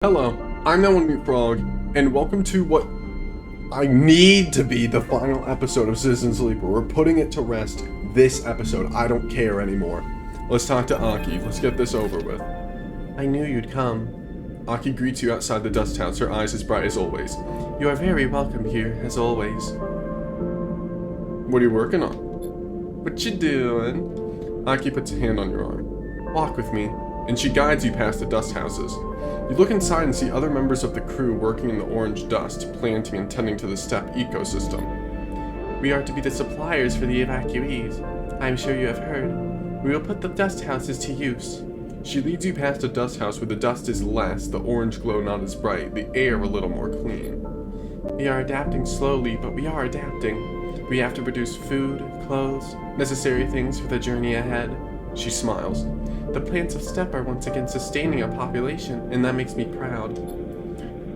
Hello, I'm That One Meat Frog, and welcome to what I need to be the final episode of Citizen Sleeper. We're putting it to rest this episode. I don't care anymore. Let's talk to Aki. Let's get this over with. I knew you'd come. Aki greets you outside the dust house, her eyes as bright as always. You are very welcome here, as always. What are you working on? What you doing? Aki puts a hand on your arm. Walk with me, and she guides you past the dust houses. You look inside and see other members of the crew working in the orange dust, planting and tending to the steppe ecosystem. We are to be the suppliers for the evacuees. I am sure you have heard. We will put the dust houses to use. She leads you past a dust house where the dust is less, the orange glow not as bright, the air a little more clean. We are adapting slowly, but we are adapting. We have to produce food, clothes, necessary things for the journey ahead. She smiles. The plants of steppe are once again sustaining a population, and that makes me proud.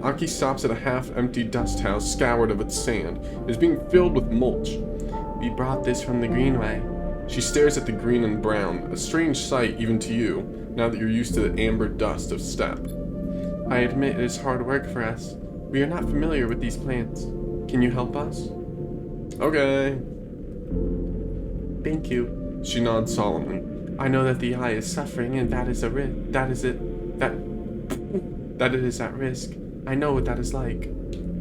Aki stops at a half-empty dust house scoured of its sand. It is being filled with mulch. We brought this from the Greenway. She stares at the green and brown, a strange sight even to you, now that you're used to the amber dust of steppe. I admit it is hard work for us. We are not familiar with these plants. Can you help us? Okay. Thank you. She nods solemnly. I know that the eye is suffering, and that is at risk. I know what that is like.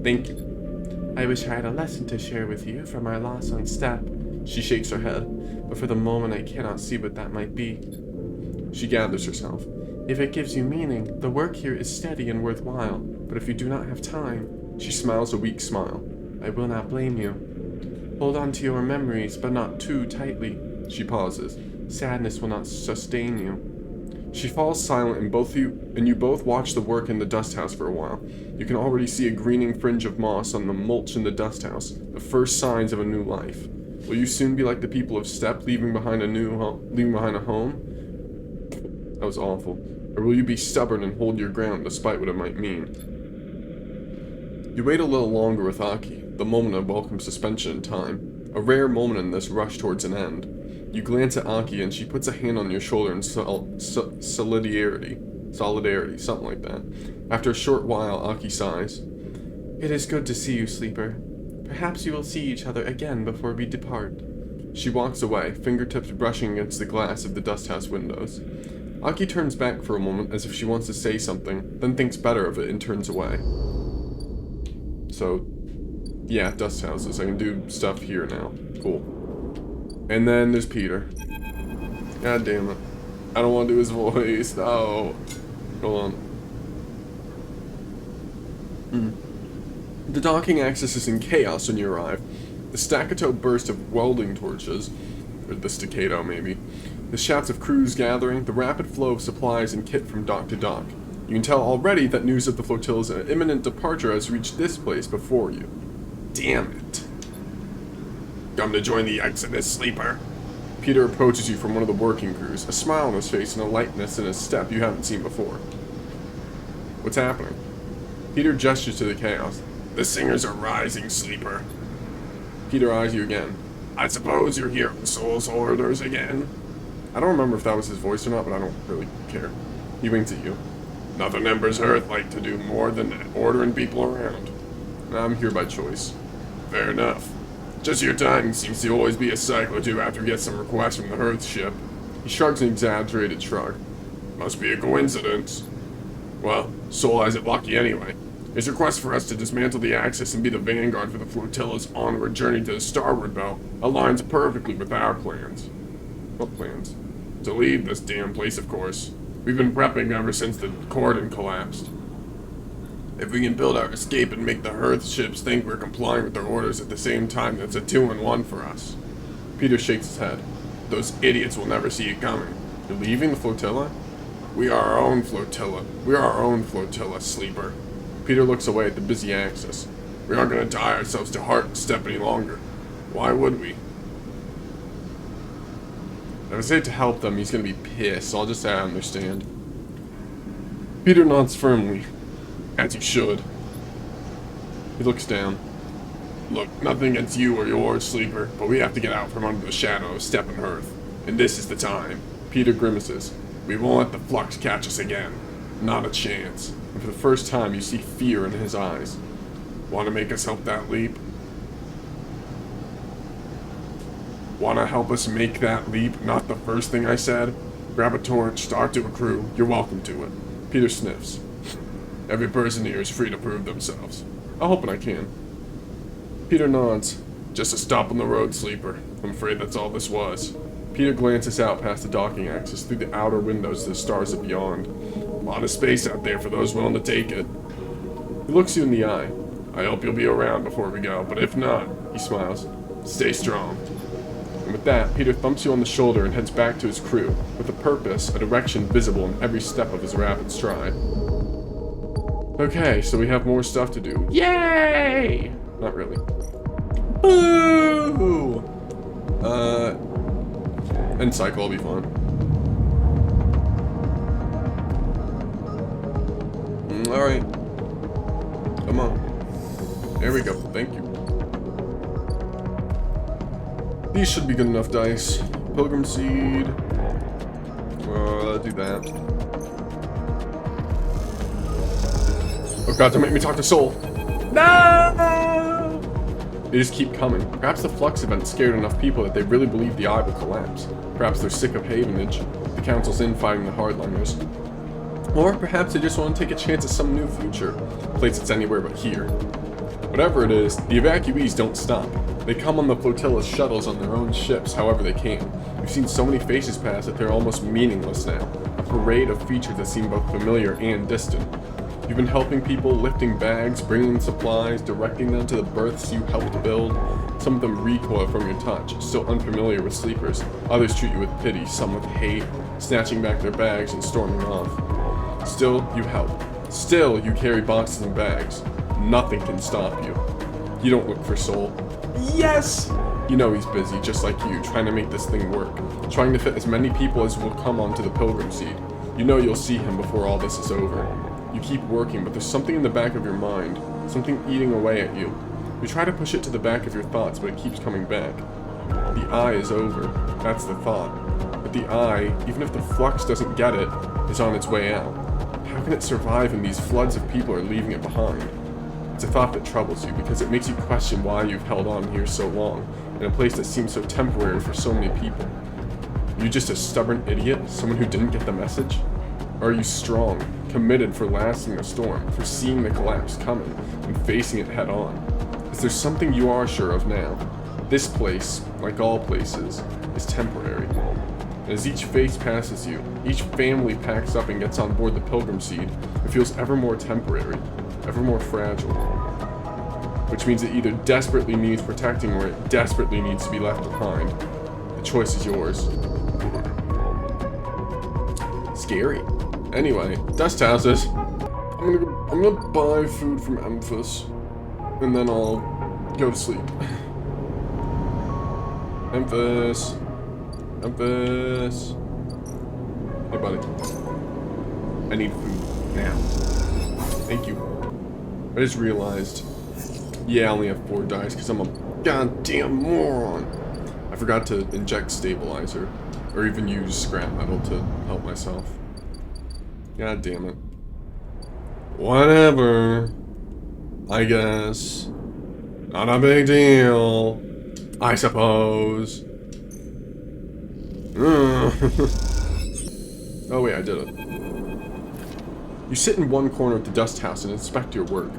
Thank you. I wish I had a lesson to share with you from our loss on steppe. She shakes her head, but for the moment I cannot see what that might be. She gathers herself. If it gives you meaning, the work here is steady and worthwhile, but if you do not have time, she smiles a weak smile. I will not blame you. Hold on to your memories, but not too tightly. She pauses. Sadness will not sustain you. She falls silent, and you both watch the work in the dust house for a while. You can already see a greening fringe of moss on the mulch in the dust house, the first signs of a new life. Will you soon be like the people of steppe, leaving behind a home? That was awful. Or will you be stubborn and hold your ground despite what it might mean? You wait a little longer with Aki, the moment of welcome suspension in time, a rare moment in this rush towards an end. You glance at Aki and she puts a hand on your shoulder in solidarity, something like that. After a short while, Aki sighs. It is good to see you, Sleeper. Perhaps you will see each other again before we depart. She walks away, fingertips brushing against the glass of the dusthouse windows. Aki turns back for a moment as if she wants to say something, then thinks better of it and turns away. So, yeah, dust houses. I can do stuff here now. Cool. And then there's Peter. God damn it. I don't want to do his voice. No. Hold on. The docking access is in chaos when you arrive. The staccato burst of welding torches, or the staccato maybe, the shouts of crews gathering, the rapid flow of supplies and kit from dock to dock. You can tell already that news of the flotilla's imminent departure has reached this place before you. Damn it. Come to join the Exodus, Sleeper. Peter approaches you from one of the working crews, a smile on his face and a lightness in his step you haven't seen before. What's happening? Peter gestures to the chaos. The singers are rising, Sleeper. Peter eyes you again. I suppose you're here with Soul's orders again? I don't remember if that was his voice or not, but I don't really care. He winks at you. Nothing Ember's Earth like to do more than ordering people around. I'm here by choice. Fair enough. Just your timing seems to always be a cycle or two after you get some requests from the Hearth ship. He shrugs an exaggerated shrug. Must be a coincidence. Well, Soul has it lucky anyway. His request for us to dismantle the Axis and be the vanguard for the flotilla's onward journey to the starboard belt aligns perfectly with our plans. What plans? To leave this damn place, of course. We've been prepping ever since the cordon collapsed. If we can build our escape and make the Hearth ships think we're complying with their orders at the same time, that's a 2-in-1 for us. Peter shakes his head. Those idiots will never see it coming. You're leaving the flotilla? We are our own flotilla. We are our own flotilla, Sleeper. Peter looks away at the busy Axis. We aren't going to tie ourselves to heart and step any longer. Why would we? If I say to help them, he's going to be pissed, so I'll just say I understand. Peter nods firmly. As you should. He looks down. Look, nothing against you or yours, Sleeper, but we have to get out from under the shadow of steppe and Hearth. And this is the time. Peter grimaces. We won't let the flux catch us again. Not a chance. And for the first time, you see fear in his eyes. Want to make us help that leap? Want to help us make that leap? Not the first thing I said. Grab a torch, start to accrue. You're welcome to it. Peter sniffs. Every person here is free to prove themselves. I'll hope I can. Peter nods. Just a stop on the road, sleeper. I'm afraid that's all this was. Peter glances out past the docking axis through the outer windows to the stars of beyond. A lot of space out there for those willing to take it. He looks you in the eye. I hope you'll be around before we go, but if not, he smiles. Stay strong. And with that, Peter thumps you on the shoulder and heads back to his crew, with a purpose, a direction visible in every step of his rapid stride. Okay, so we have more stuff to do. Yay! Not really. Boo! End cycle will be fun. Alright. Come on. There we go. Thank you. These should be good enough dice. Pilgrim Seed. Do that. Oh god, don't make me talk to Soul. No! They just keep coming. Perhaps the Flux event scared enough people that they really believe the Eye will collapse. Perhaps they're sick of Havenage, the Council's infighting the Hardliners. Or perhaps they just want to take a chance at some new future, a place that's anywhere but here. Whatever it is, the evacuees don't stop. They come on the flotilla's shuttles on their own ships however they can. We've seen so many faces pass that they're almost meaningless now. A parade of features that seem both familiar and distant. You've been helping people, lifting bags, bringing supplies, directing them to the berths you helped build. Some of them recoil from your touch, still unfamiliar with sleepers. Others treat you with pity, some with hate, snatching back their bags and storming off. Still, you help. Still, you carry boxes and bags. Nothing can stop you. You don't look for Soul. Yes! You know he's busy, just like you, trying to make this thing work. Trying to fit as many people as will come onto the Pilgrim Seed. You know you'll see him before all this is over. You keep working, but there's something in the back of your mind. Something eating away at you. You try to push it to the back of your thoughts, but it keeps coming back. The Eye is over. That's the thought. But the Eye, even if the Flux doesn't get it, is on its way out. How can it survive when these floods of people are leaving it behind? It's a thought that troubles you, because it makes you question why you've held on here so long, in a place that seems so temporary for so many people. Are you just a stubborn idiot? Someone who didn't get the message? Or are you strong, committed for lasting the storm, for seeing the collapse coming, and facing it head on? Is there something you are sure of now? This place, like all places, is temporary. And as each face passes you, each family packs up and gets on board the Pilgrim Seed, it feels ever more temporary, ever more fragile. Which means it either desperately needs protecting or it desperately needs to be left behind. The choice is yours. Scary. Anyway, dust houses. I'm gonna buy food from Emphas, and then I'll go to sleep. Emphas. Hey, buddy. I need food now. Thank you. I just realized, yeah, I only have 4 dice because I'm a goddamn moron. I forgot to inject stabilizer, or even use scrap metal to help myself. God damn it. Whatever. I guess. Not a big deal. I suppose. Oh wait, I did it. You sit in one corner of the dust house and inspect your work.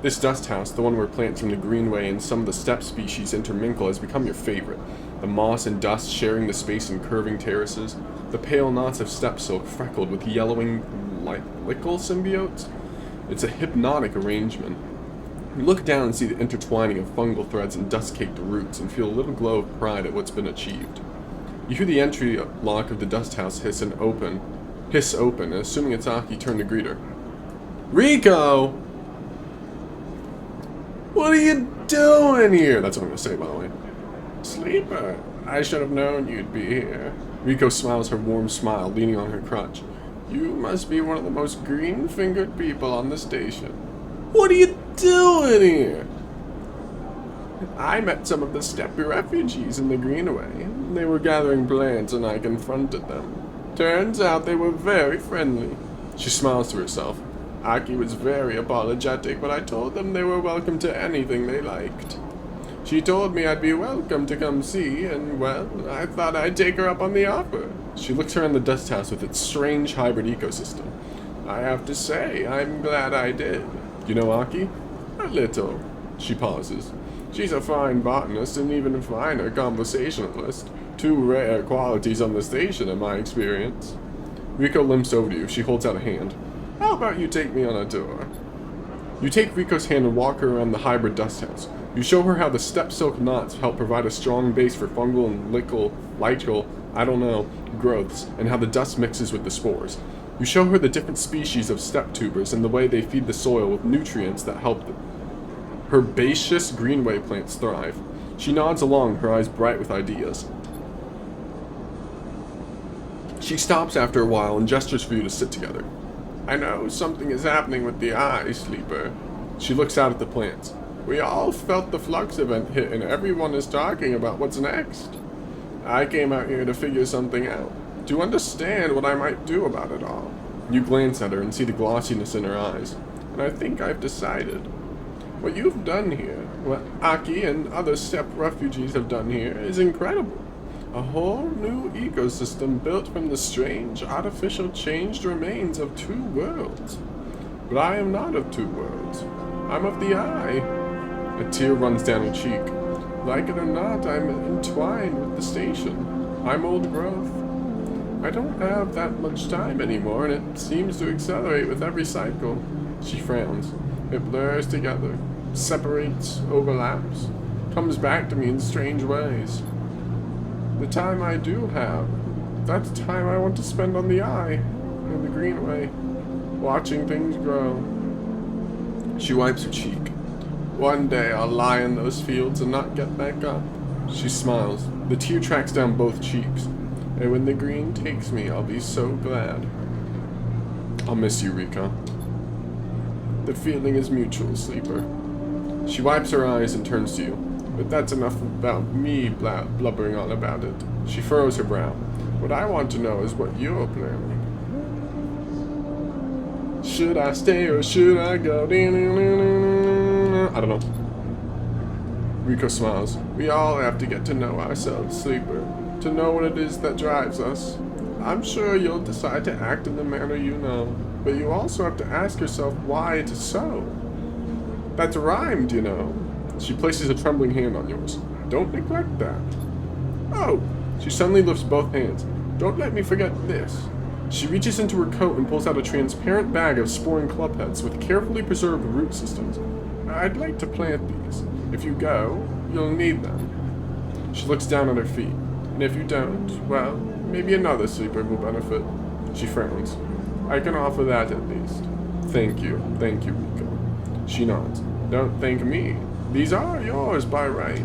This dust house, the one where plants from the Greenway and some of the steppe species intermingle, has become your favorite. The moss and dust sharing the space in curving terraces, the pale knots of steppe silk freckled with yellowing lichel symbiotes. It's a hypnotic arrangement. You look down and see the intertwining of fungal threads and dust-caked roots and feel a little glow of pride at what's been achieved. You hear the entry lock of the dust house hiss open, and assuming it's Aki, turn to greet her. Rico! What are you doing here? That's what I'm gonna say, by the way. Sleeper, I should have known you'd be here. Rico smiles her warm smile, leaning on her crutch. You must be one of the most green-fingered people on the station. What are you doing here? I met some of the steppe refugees in the Greenway. They were gathering plants and I confronted them. Turns out they were very friendly. She smiles to herself. Aki was very apologetic, but I told them they were welcome to anything they liked. She told me I'd be welcome to come see, and, well, I thought I'd take her up on the offer. She looks around the dust house with its strange hybrid ecosystem. I have to say, I'm glad I did. You know Aki? A little. She pauses. She's a fine botanist and even a finer conversationalist. Two rare qualities on the station, in my experience. Riko limps over to you. She holds out a hand. How about you take me on a tour? You take Riko's hand and walk her around the hybrid dust house. You show her how the steppe silk knots help provide a strong base for fungal and lichal, growths, and how the dust mixes with the spores. You show her the different species of steppe tubers and the way they feed the soil with nutrients that help her herbaceous greenway plants thrive. She nods along, her eyes bright with ideas. She stops after a while and gestures for you to sit together. I know something is happening with the eye, Sleeper. She looks out at the plants. We all felt the flux event hit and everyone is talking about what's next. I came out here to figure something out, to understand what I might do about it all. You glance at her and see the glossiness in her eyes, and I think I've decided. What you've done here, what Aki and other steppe refugees have done here, is incredible. A whole new ecosystem built from the strange, artificial changed remains of two worlds. But I am not of two worlds. I'm of the eye. A tear runs down her cheek. Like it or not, I'm entwined with the station. I'm old growth. I don't have that much time anymore, and it seems to accelerate with every cycle. She frowns. It blurs together, separates, overlaps, comes back to me in strange ways. The time I do have, that's time I want to spend on the eye, in the greenway, watching things grow. She wipes her cheek. One day I'll lie in those fields and not get back up. She smiles. The tear tracks down both cheeks. And when the green takes me, I'll be so glad. I'll miss you, Riko. The feeling is mutual, Sleeper. She wipes her eyes and turns to you. But that's enough about me blubbering on about it. She furrows her brow. What I want to know is what you're planning. Should I stay or should I go? I don't know. Riko smiles. We all have to get to know ourselves, Sleeper. To know what it is that drives us. I'm sure you'll decide to act in the manner you know. But you also have to ask yourself why it is so. That's rhymed, you know. She places a trembling hand on yours. Don't neglect that. Oh! She suddenly lifts both hands. Don't let me forget this. She reaches into her coat and pulls out a transparent bag of sporing clubheads with carefully preserved root systems. I'd like to plant these. If you go, you'll need them. She looks down at her feet. And if you don't, well, maybe another sleeper will benefit. She frowns. I can offer that at least. Thank you, Riko. She nods. Don't thank me. These are yours by right.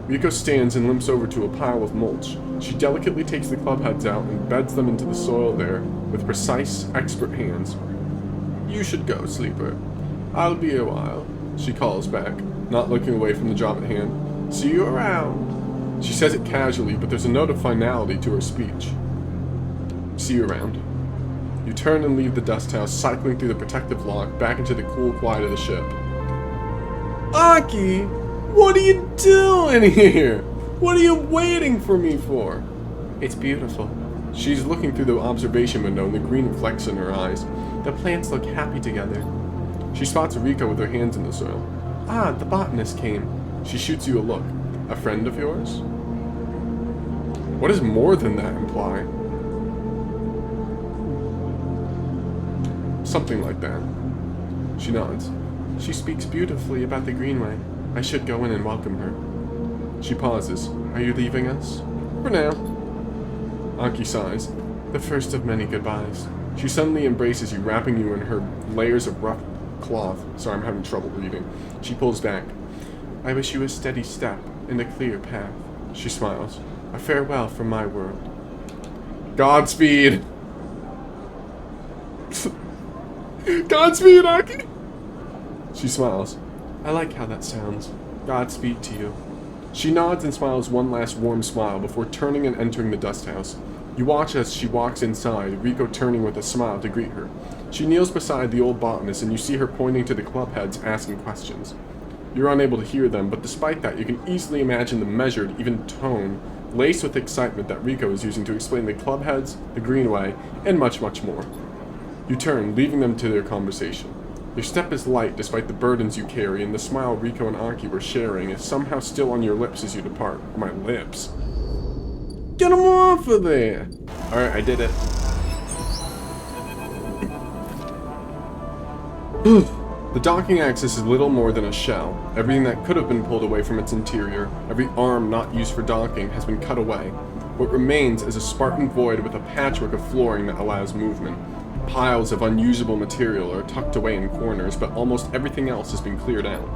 Riko stands and limps over to a pile of mulch. She delicately takes the club heads out and beds them into the soil there with precise, expert hands. You should go, Sleeper. I'll be a while, she calls back, not looking away from the job at hand. See you around. She says it casually, but there's a note of finality to her speech. See you around. You turn and leave the dust house, cycling through the protective lock back into the cool quiet of the ship. Aki! What are you doing here? What are you waiting for me for? It's beautiful. She's looking through the observation window and the green reflects in her eyes. The plants look happy together. She spots Riko with her hands in the soil. Ah, the botanist came. She shoots you a look. A friend of yours? What does more than that imply? Something like that. She nods. She speaks beautifully about the greenway. I should go in and welcome her. She pauses. Are you leaving us? For now. Aki sighs. The first of many goodbyes. She suddenly embraces you, wrapping you in her layers of rough cloth. Sorry, I'm having trouble reading. She pulls back. I wish you a steady step and a clear path. She smiles. A farewell from my world. Godspeed! Godspeed, Aki! She smiles. I like how that sounds. Godspeed to you. She nods and smiles one last warm smile before turning and entering the dust house. You watch as she walks inside, Rico turning with a smile to greet her. She kneels beside the old botanist, and you see her pointing to the club heads, asking questions. You're unable to hear them, but despite that, you can easily imagine the measured, even tone, laced with excitement that Rico is using to explain the club heads, the greenway, and much, much more. You turn, leaving them to their conversation. Your step is light despite the burdens you carry, and the smile Rico and Aki were sharing is somehow still on your lips as you depart. My lips. Get 'em off of there! Alright, I did it. The docking axis is little more than a shell. Everything that could have been pulled away from its interior, every arm not used for docking, has been cut away. What remains is a Spartan void with a patchwork of flooring that allows movement. Piles of unusable material are tucked away in corners, but almost everything else has been cleared out.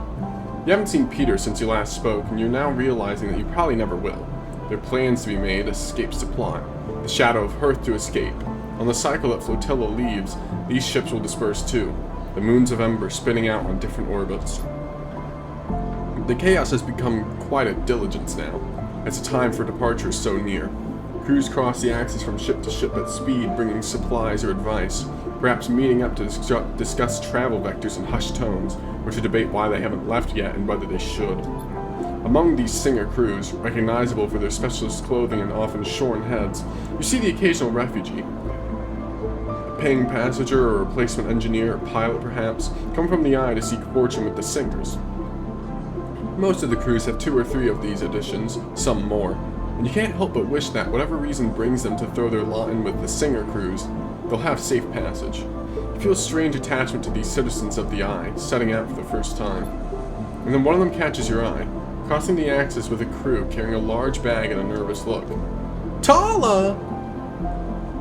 You haven't seen Peter since you last spoke, and you're now realizing that you probably never will. There are plans to be made, escapes to plot. The shadow of Hearth to escape. On the cycle that Flotilla leaves, these ships will disperse too. The moons of Ember spinning out on different orbits. The chaos has become quite a diligence now, as the time for departure is so near. Crews cross the axis from ship to ship at speed, bringing supplies or advice, perhaps meeting up to discuss travel vectors in hushed tones, or to debate why they haven't left yet and whether they should. Among these Singer crews, recognizable for their specialist clothing and often shorn heads, you see the occasional refugee. A paying passenger or replacement engineer or pilot perhaps, come from the eye to seek fortune with the Singers. Most of the crews have 2 or 3 of these additions, some more, and you can't help but wish that whatever reason brings them to throw their lot in with the Singer crews, they'll have safe passage. You feel a strange attachment to these citizens of the Eye, setting out for the first time. And then one of them catches your eye, crossing the axis with a crew carrying a large bag and a nervous look. Tala!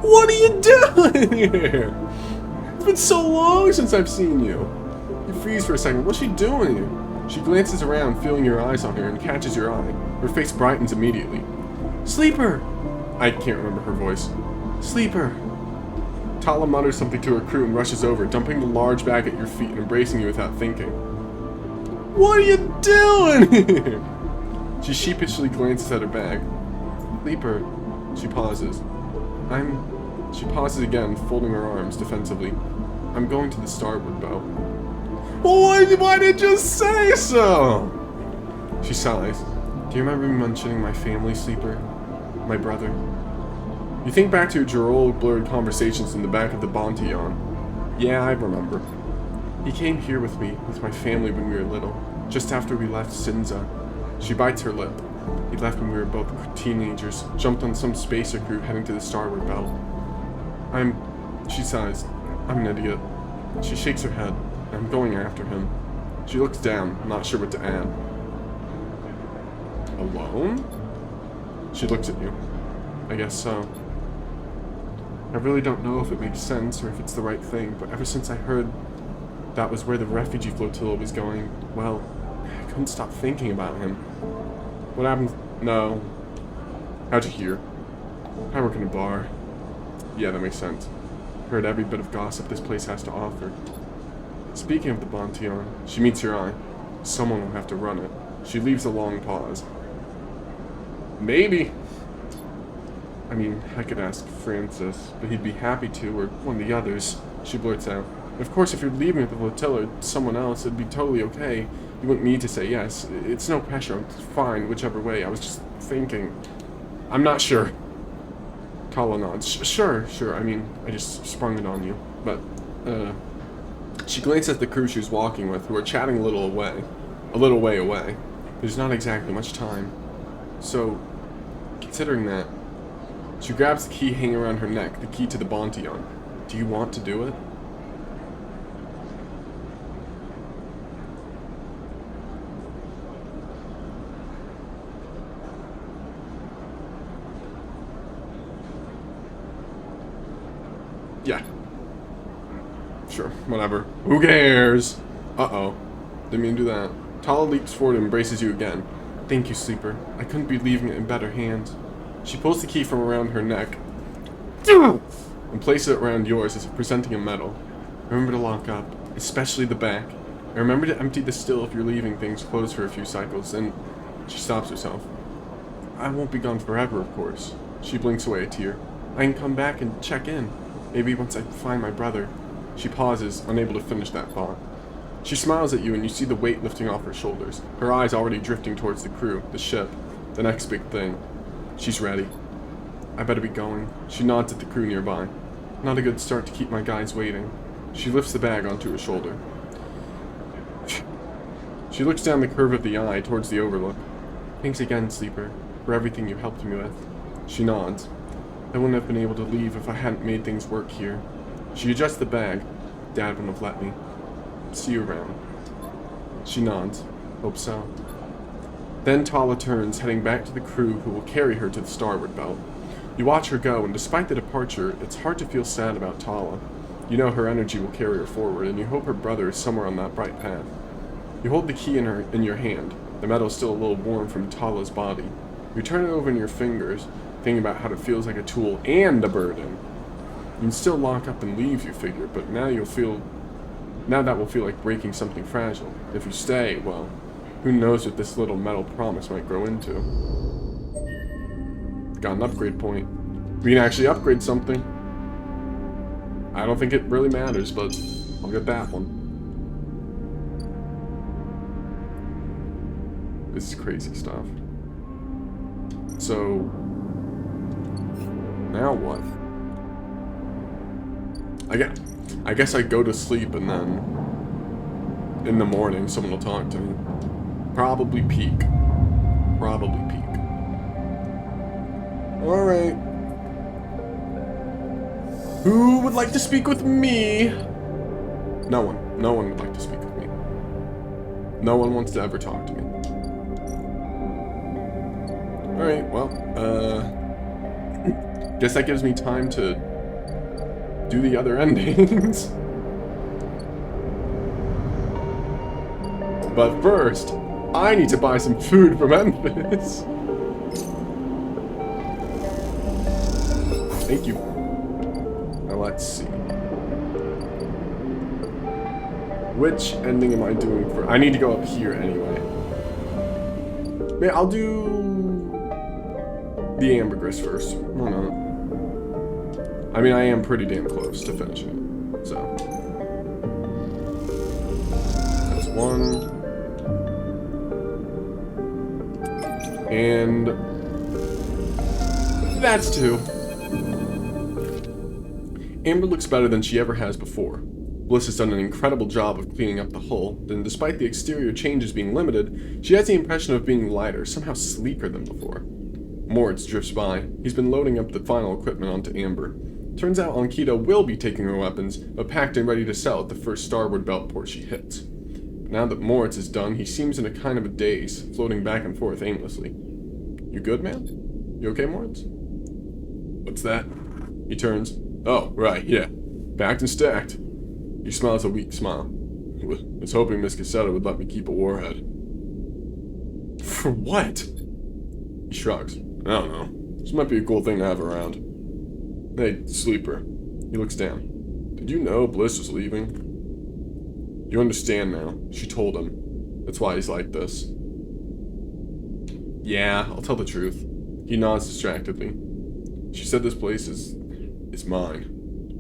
What are you doing here? It's been so long since I've seen you. You freeze for a second. What's she doing here? She glances around, feeling your eyes on her, and catches your eye. Her face brightens immediately. Sleeper! I can't remember her voice. Sleeper! Tala mutters something to her crew and rushes over, dumping the large bag at your feet and embracing you without thinking. What are you doing here? She sheepishly glances at her bag. Sleeper. She pauses. She pauses again, folding her arms defensively. I'm going to the starboard bow. Why did you say so? She sighs. Do you remember me mentioning my family, Sleeper? My brother? You think back to your old blurred conversations in the back of the Bonteon. Yeah, I remember. He came here with me, with my family when we were little, just after we left Sinza. She bites her lip. He left when we were both teenagers, jumped on some spacer crew heading to the starboard belt. She sighs. I'm an idiot. She shakes her head. I'm going after him. She looks down, not sure what to add. Alone? She looks at you. I guess so. I really don't know if it makes sense or if it's the right thing, but ever since I heard that was where the refugee flotilla was going, well, I couldn't stop thinking about him. What happened? No. How'd you hear? I work in a bar. Yeah, that makes sense. Heard every bit of gossip this place has to offer. Speaking of the Bonteon, she meets your eye. Someone will have to run it. She leaves a long pause. Maybe. I mean, I could ask Francis, but he'd be happy to, or one of the others, she blurts out. And of course, if you're leaving with the flotilla or someone else, it'd be totally okay. You wouldn't need to say yes. It's no pressure. I'm fine, whichever way. I was just thinking. I'm not sure. Tala nods. Sure. I mean, I just sprung it on you. But, She glances at the crew she was walking with, who are chatting a little way away. There's not exactly much time. So, considering that, she grabs the key hanging around her neck, the key to the Bonteon. Do you want to do it? Yeah. Sure, whatever. Who cares? Uh-oh. Didn't mean to do that. Tala leaps forward and embraces you again. Thank you, Sleeper. I couldn't be leaving it in better hands. She pulls the key from around her neck and places it around yours as if presenting a medal. Remember to lock up, especially the back. And remember to empty the still if you're leaving things closed for a few cycles. And she stops herself. I won't be gone forever, of course. She blinks away a tear. I can come back and check in. Maybe once I find my brother. She pauses, unable to finish that thought. She smiles at you and you see the weight lifting off her shoulders, her eyes already drifting towards the crew, the ship, the next big thing. She's ready. I better be going. She nods at the crew nearby. Not a good start to keep my guys waiting. She lifts the bag onto her shoulder. She looks down the curve of the eye towards the overlook. Thanks again, Sleeper, for everything you helped me with. She nods. I wouldn't have been able to leave if I hadn't made things work here. She adjusts the bag. Dad wouldn't have let me. See you around. She nods. Hope so. Then Tala turns, heading back to the crew who will carry her to the starboard belt. You watch her go, and despite the departure, it's hard to feel sad about Tala. You know her energy will carry her forward, and you hope her brother is somewhere on that bright path. You hold the key in your hand. The metal is still a little warm from Tala's body. You turn it over in your fingers, thinking about how it feels like a tool and a burden. You can still lock up and leave, you figure, but now that will feel like breaking something fragile. If you stay, well, who knows what this little metal promise might grow into. Got an upgrade point. We can actually upgrade something. I don't think it really matters, but I'll get that one. This is crazy stuff. So, now what? I guess I go to sleep and then in the morning someone will talk to me. Probably peak. Alright. Who would like to speak with me? No one. No one would like to speak with me. No one wants to ever talk to me. Alright, well, guess that gives me time to do the other endings. But first, I need to buy some food from Memphis. Thank you. Now let's see. Which ending am I doing for? I need to go up here anyway. I'll do the ambergris first. Why not? I mean, I am pretty damn close to finishing it. So that's one. And that's two. Amber looks better than she ever has before. Bliss has done an incredible job of cleaning up the hull, and despite the exterior changes being limited, she has the impression of being lighter, somehow sleeker than before. Moritz drifts by. He's been loading up the final equipment onto Amber. Turns out Ankita will be taking her weapons, but packed and ready to sell at the first starboard belt port she hits. But now that Moritz is done, he seems in a kind of a daze, floating back and forth aimlessly. You good, man? You okay, Moritz? What's that? He turns. Oh, right, yeah. Packed and stacked. He smiles a weak smile. Was hoping Miss Cassetta would let me keep a warhead. For what? He shrugs. I don't know. This might be a cool thing to have around. Hey, Sleeper. He looks down. Did you know Bliss was leaving? You understand now. She told him. That's why he's like this. Yeah, I'll tell the truth. He nods distractedly. She said this place is mine.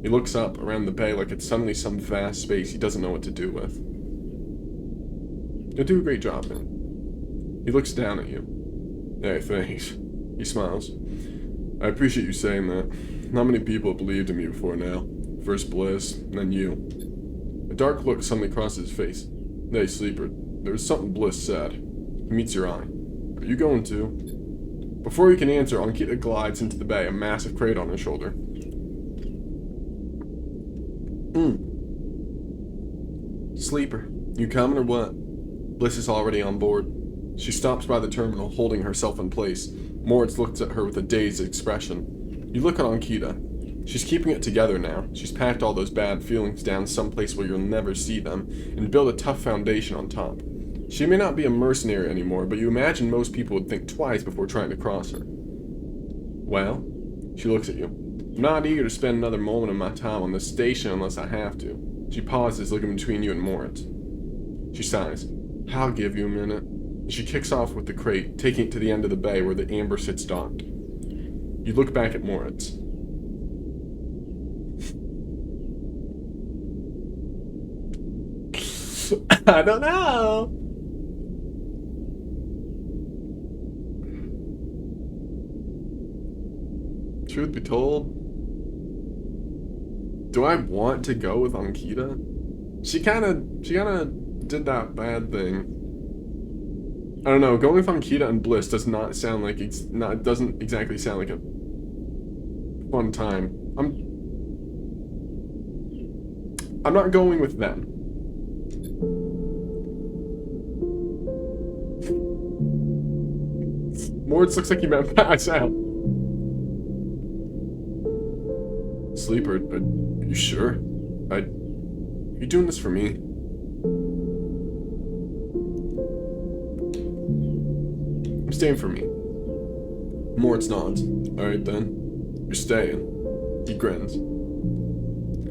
He looks up around the bay like it's suddenly some vast space he doesn't know what to do with. You'll do a great job, man. He looks down at you. Hey, thanks. He smiles. I appreciate you saying that. Not many people have believed in me before now. First Bliss, then you. A dark look suddenly crosses his face. Hey, Sleeper, there was something Bliss said. He meets your eye. Are you going to? Before he can answer, Ankita glides into the bay, a massive crate on her shoulder. Sleeper, you coming or what? Bliss is already on board. She stops by the terminal, holding herself in place. Moritz looks at her with a dazed expression. You look at Ankita. She's keeping it together now. She's packed all those bad feelings down someplace where you'll never see them, and built a tough foundation on top. She may not be a mercenary anymore, but you imagine most people would think twice before trying to cross her. Well? She looks at you. I'm not eager to spend another moment of my time on this station unless I have to. She pauses, looking between you and Moritz. She sighs. I'll give you a minute. She kicks off with the crate, taking it to the end of the bay where the Amber sits docked. You look back at Moritz. I don't know. Truth be told, do I want to go with Ankita? She kind of did that bad thing. I don't know. Going with Ankita and Bliss does not sound like it doesn't exactly sound like a fun time. I'm not going with them. Moritz looks like he meant pass out. Sleeper, are you sure? Are you doing this for me? I'm staying for me. Moritz nods. Alright then. You're staying. He grins.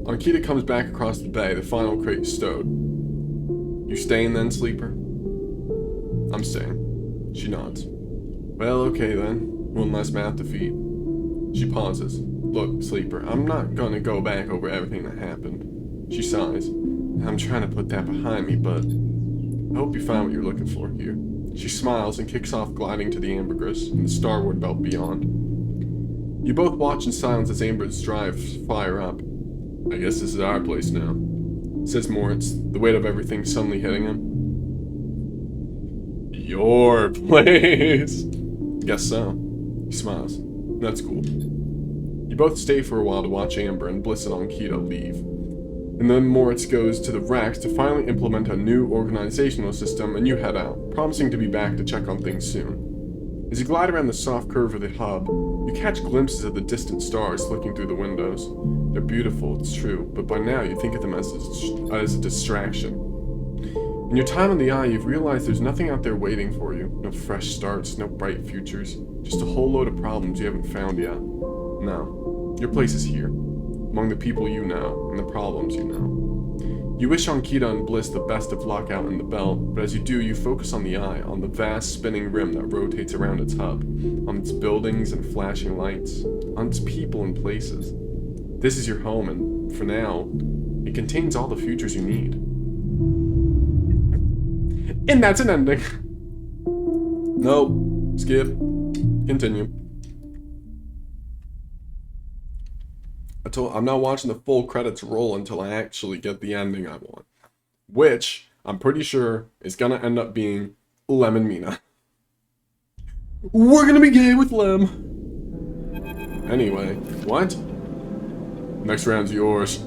Ankita comes back across the bay, the final crate stowed. You staying then, Sleeper? I'm staying. She nods. Well, okay then. One less math defeat. She pauses. Look, Sleeper, I'm not gonna go back over everything that happened. She sighs. I'm trying to put that behind me, but I hope you find what you're looking for here. She smiles and kicks off gliding to the ambergris and the starward belt beyond. You both watch in silence as Amber's drives fire up. I guess this is our place now, says Moritz, the weight of everything suddenly hitting him. Your place. Guess so. He smiles. That's cool. You both stay for a while to watch Amber and Bliss and Ankita leave. And then Moritz goes to the racks to finally implement a new organizational system, and you head out, promising to be back to check on things soon. As you glide around the soft curve of the hub, you catch glimpses of the distant stars looking through the windows. They're beautiful, it's true, but by now you think of them as a distraction. In your time on the Eye, you've realized there's nothing out there waiting for you. No fresh starts, no bright futures. Just a whole load of problems you haven't found yet. No, your place is here, among the people you know, and the problems you know. You wish Ankita and Bliss the best of luck out in the belt, but as you do, you focus on the Eye, on the vast spinning rim that rotates around its hub, on its buildings and flashing lights, on its people and places. This is your home, and for now, it contains all the futures you need. And that's an ending. Nope. Skip. Continue. I'm not watching the full credits roll until I actually get the ending I want. Which, I'm pretty sure, is gonna end up being Lem and Mina. We're gonna be gay with Lem! Anyway, what? Next round's yours.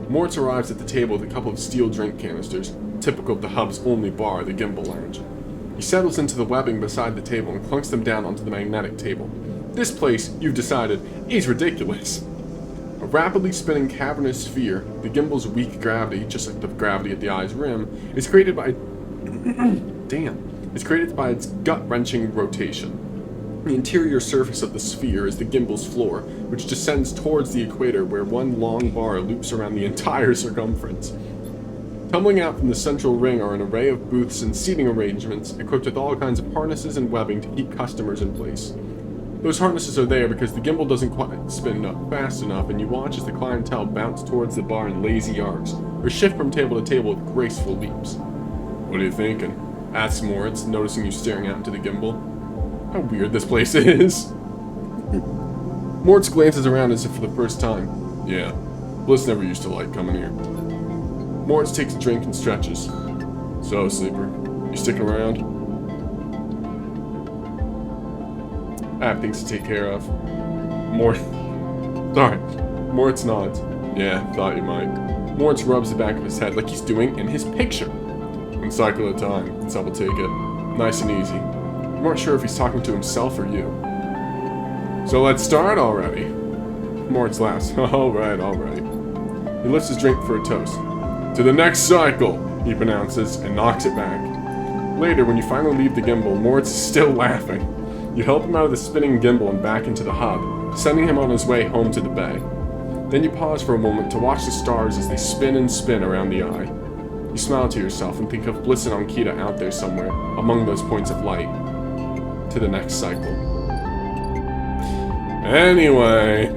Moritz arrives at the table with a couple of steel drink canisters, typical of the hub's only bar, the Gimbal Lounge. He settles into the webbing beside the table and clunks them down onto the magnetic table. This place, you've decided, is ridiculous. A rapidly spinning cavernous sphere, the gimbal's weak gravity, just like the gravity at the Eye's rim, is created by is created by its gut-wrenching rotation. The interior surface of the sphere is the gimbal's floor, which descends towards the equator where one long bar loops around the entire circumference. Tumbling out from the central ring are an array of booths and seating arrangements equipped with all kinds of harnesses and webbing to keep customers in place. Those harnesses are there because the gimbal doesn't quite spin up fast enough, and you watch as the clientele bounce towards the bar in lazy arcs, or shift from table to table with graceful leaps. What are you thinking? Asks Moritz, noticing you staring out into the gimbal. How weird this place is. Moritz glances around as if for the first time. Yeah, Bliss never used to like coming here. Moritz takes a drink and stretches. So, Sleeper, you sticking around? I have things to take care of. Moritz nods. Yeah, thought you might. Moritz rubs the back of his head like he's doing in his picture. One cycle at a time, that's how we'll take it. Nice and easy. I'm not sure if he's talking to himself or you. So let's start already. Moritz laughs. Alright. He lifts his drink for a toast. To the next cycle, he pronounces, and knocks it back. Later, when you finally leave the gimbal, Moritz is still laughing. You help him out of the spinning gimbal and back into the hub, sending him on his way home to the bay. Then you pause for a moment to watch the stars as they spin and spin around the Eye. You smile to yourself and think of Bliss and Ankita out there somewhere, among those points of light. To the next cycle. Anyway,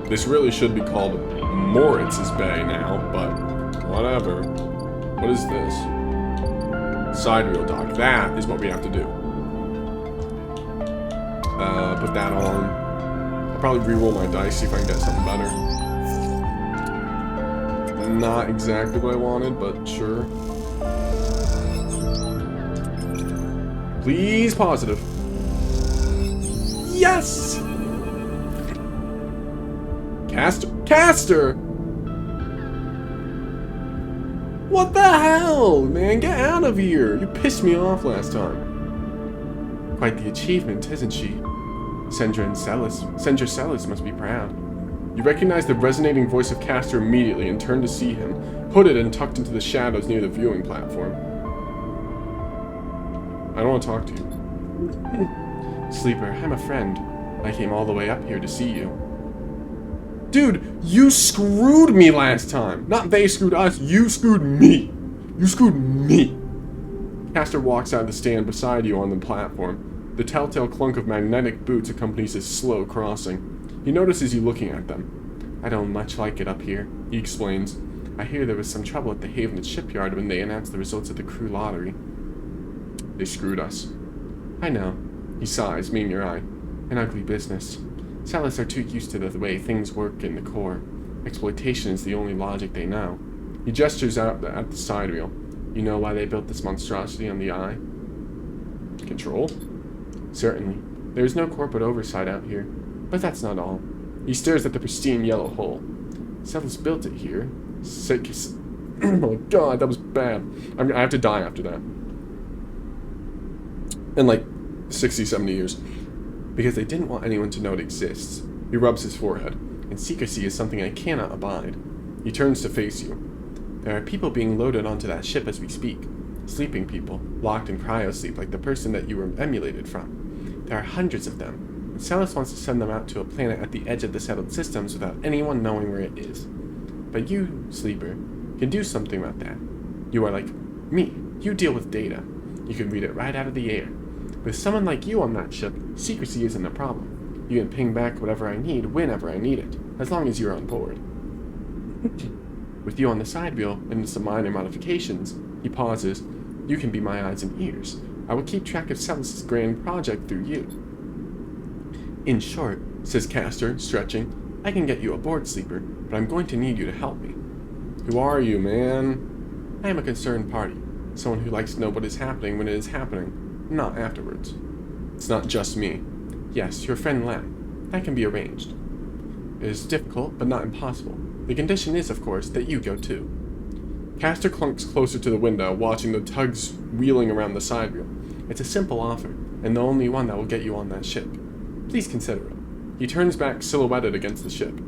this really should be called Moritz's Bay now, but Whatever. What is this? Side wheel dock. That is what we have to do. Put that on. I'll probably re-roll my dice, see if I can get something better. Not exactly what I wanted, but sure. Please, positive. Yes! Caster! What the hell, man? Get out of here! You pissed me off last time. Quite the achievement, isn't she? Sendra Celis must be proud. You recognize the resonating voice of Caster immediately and turn to see him, hooded and tucked into the shadows near the viewing platform. I don't want to talk to you. Sleeper, I'm a friend. I came all the way up here to see you. Dude, you screwed me last time. Not they screwed us, you screwed me. You screwed me. Caster walks out of the stand beside you on the platform. The telltale clunk of magnetic boots accompanies his slow crossing. He notices you looking at them. I don't much like it up here, he explains. I hear there was some trouble at the Haven shipyard when they announced the results of the crew lottery. They screwed us. I know. He sighs, meeting your eye. An ugly business. Celis are too used to the way things work in the core. Exploitation is the only logic they know. He gestures out at the side wheel. You know why they built this monstrosity on the eye? Control? Certainly. There is no corporate oversight out here. But that's not all. He stares at the pristine yellow hull. Celis built it here. Oh my god, that was bad. I have to die after that. In like 60, 70 years. Because they didn't want anyone to know it exists. He rubs his forehead. And secrecy is something I cannot abide. He turns to face you. There are people being loaded onto that ship as we speak. Sleeping people, locked in cryosleep like the person that you were emulated from. There are hundreds of them, and Celis wants to send them out to a planet at the edge of the settled systems without anyone knowing where it is. But you, Sleeper, can do something about that. You are like me. You deal with data. You can read it right out of the air. With someone like you on that ship, secrecy isn't a problem. You can ping back whatever I need whenever I need it, as long as you're on board. With you on the side wheel and some minor modifications, he pauses. You can be my eyes and ears. I will keep track of Celis' grand project through you. In short, says Caster, stretching, I can get you aboard, Sleeper, but I'm going to need you to help me. Who are you, man? I am a concerned party. Someone who likes to know what is happening when it is happening, not afterwards. It's not just me. Yes, your friend Lam. That can be arranged. It is difficult, but not impossible. The condition is, of course, that you go too. Caster clunks closer to the window, watching the tugs wheeling around the side wheel. It's a simple offer, and the only one that will get you on that ship. Please consider it. He turns back, silhouetted against the ship.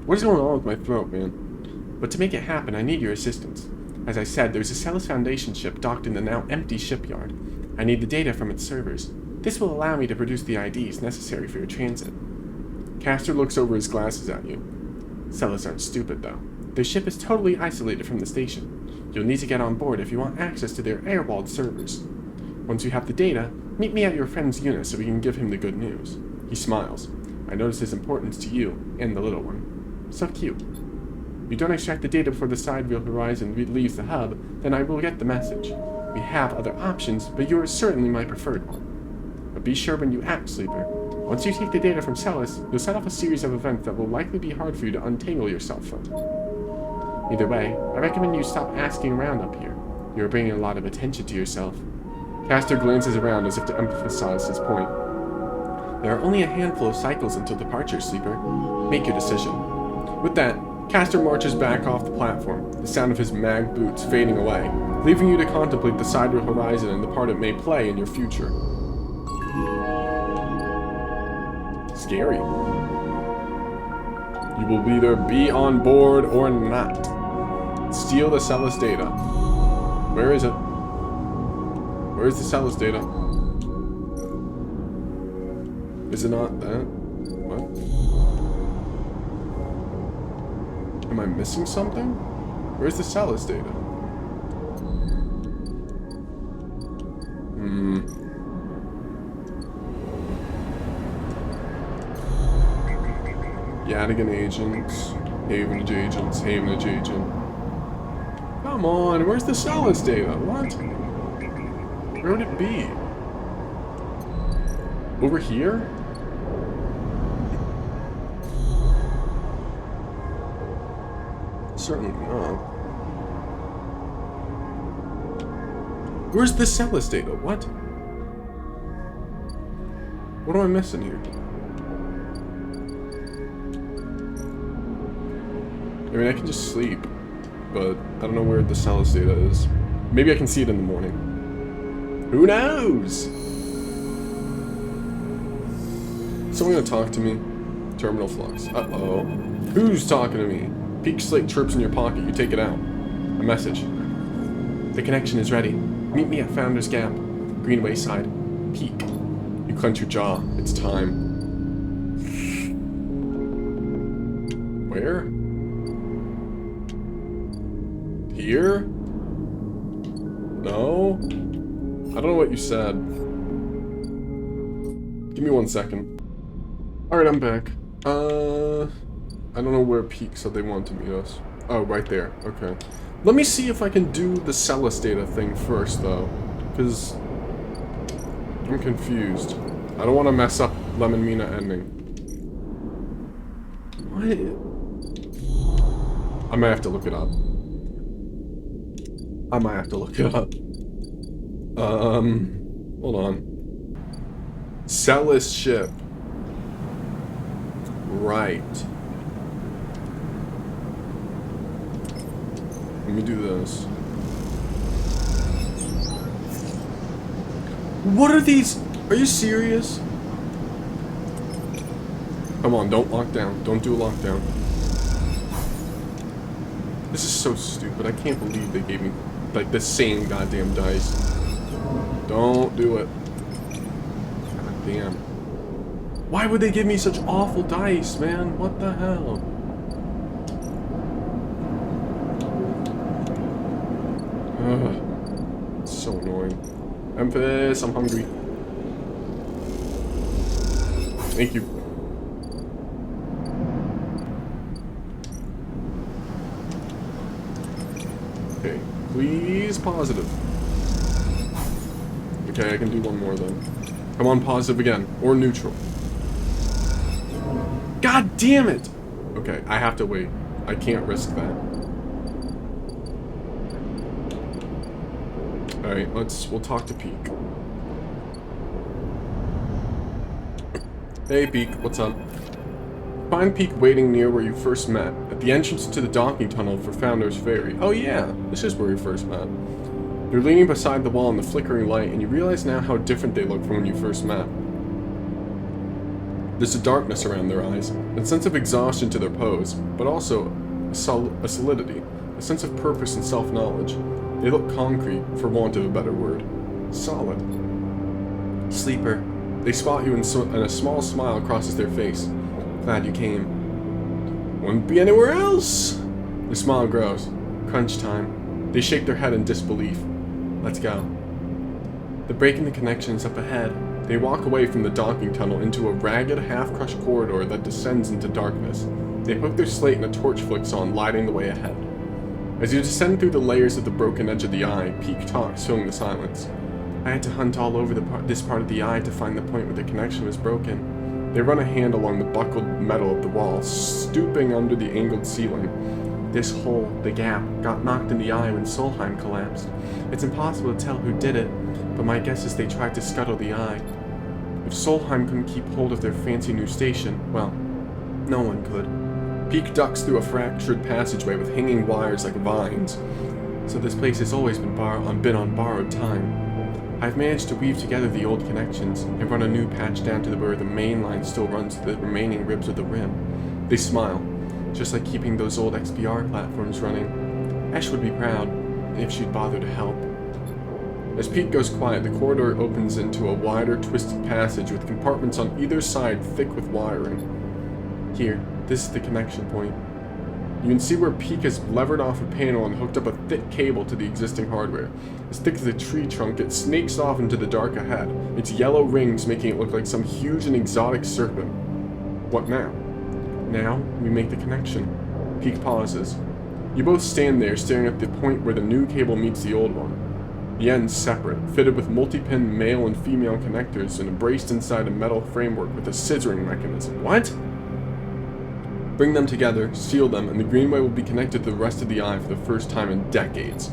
What is going on with my throat, man? But to make it happen, I need your assistance. As I said, there's a Celis Foundation ship docked in the now empty shipyard. I need the data from its servers. This will allow me to produce the IDs necessary for your transit. Caster looks over his glasses at you. Celis aren't stupid, though. Their ship is totally isolated from the station. You'll need to get on board if you want access to their air-walled servers. Once you have the data, meet me at your friend's unit so we can give him the good news. He smiles. I notice his importance to you and the little one. So cute. If you don't extract the data before the side wheel horizon leaves the hub, then I will get the message. We have other options, but you are certainly my preferred one. But be sure when you act, Sleeper. Once you take the data from Celis, you'll set off a series of events that will likely be hard for you to untangle yourself from. Either way, I recommend you stop asking around up here. You are bringing a lot of attention to yourself. Caster glances around as if to emphasize his point. There are only a handful of cycles until departure, Sleeper. Make your decision. With that, Caster marches back off the platform, the sound of his mag boots fading away, leaving you to contemplate the sidewheel horizon and the part it may play in your future. Scary. You will either be on board or not. Steal the Celis data. Where is it? Where is the Celis data? Is it not that? What? Am I missing something? Where's the Celis data? Yadigan agents, Havenage agents, Havenage agent. Come on, where's the Celis data? What? Where would it be? Over here? Certainly not. Where's the Celis data? What? What am I missing here? I mean, I can just sleep, but I don't know where the Celis data is. Maybe I can see it in the morning. Who knows? Someone gonna talk to me? Terminal flux. Uh-oh. Who's talking to me? Peak slate chirps in your pocket. You take it out. A message. The connection is ready. Meet me at Founder's Gap. Greenway side. Peak. You clench your jaw. It's time. Where? Here? No? I don't know what you said. Give me 1 second. Alright, I'm back. I don't know where Peak said they want to meet us. Oh, right there. Okay. Let me see if I can do the Celis data thing first, though. Because I'm confused. I don't want to mess up Lemon Mina ending. What? I might have to look it up. Hold on. Celis ship. Right. Let me do this. What are these? Are you serious? Come on, don't lock down. Don't do a lockdown. This is so stupid. I can't believe they gave me, like, the same goddamn dice. Don't do it. God damn. Why would they give me such awful dice, man? What the hell? Ugh. It's so annoying. Memphis, I'm hungry. Thank you. Okay, please positive. Okay, I can do one more then. Come on, positive again. Or neutral. God damn it! Okay, I have to wait. I can't risk that. Alright, we'll talk to Peak. Hey Peak, what's up? Find Peak waiting near where you first met, at the entrance to the docking tunnel for Founder's Ferry. Oh yeah, this is where we first met. You're leaning beside the wall in the flickering light, and you realize now how different they look from when you first met. There's a darkness around their eyes, a sense of exhaustion to their pose, but also a solidity, a sense of purpose and self-knowledge. They look concrete, for want of a better word. Solid. Sleeper. They spot you and a small smile crosses their face. Glad you came. Wouldn't be anywhere else! The smile grows. Crunch time. They shake their head in disbelief. Let's go. The break in the connection is up ahead. They walk away from the docking tunnel into a ragged, half-crushed corridor that descends into darkness. They hook their slate and a torch flicks on, lighting the way ahead. As you descend through the layers of the broken edge of the eye, Peak talks, filling the silence. I had to hunt all over this part of the eye to find the point where the connection was broken. They run a hand along the buckled metal of the wall, stooping under the angled ceiling. This hole, the gap, got knocked in the eye when Solheim collapsed. It's impossible to tell who did it, but my guess is they tried to scuttle the eye. If Solheim couldn't keep hold of their fancy new station, well, no one could. Peak ducks through a fractured passageway with hanging wires like vines. So this place has always been on borrowed time. I've managed to weave together the old connections and run a new patch down to where the main line still runs to the remaining ribs of the rim. They smile, just like keeping those old XPR platforms running. Ash would be proud if she'd bother to help. As Peak goes quiet, the corridor opens into a wider, twisted passage with compartments on either side thick with wiring. Here, this is the connection point. You can see where Peak has levered off a panel and hooked up a thick cable to the existing hardware. As thick as a tree trunk, it snakes off into the dark ahead, its yellow rings making it look like some huge and exotic serpent. What now? Now, we make the connection. Peak pauses. You both stand there staring at the point where the new cable meets the old one. The ends separate, fitted with multi-pin male and female connectors and embraced inside a metal framework with a scissoring mechanism. What? Bring them together, seal them, and the greenway will be connected to the rest of the eye for the first time in decades.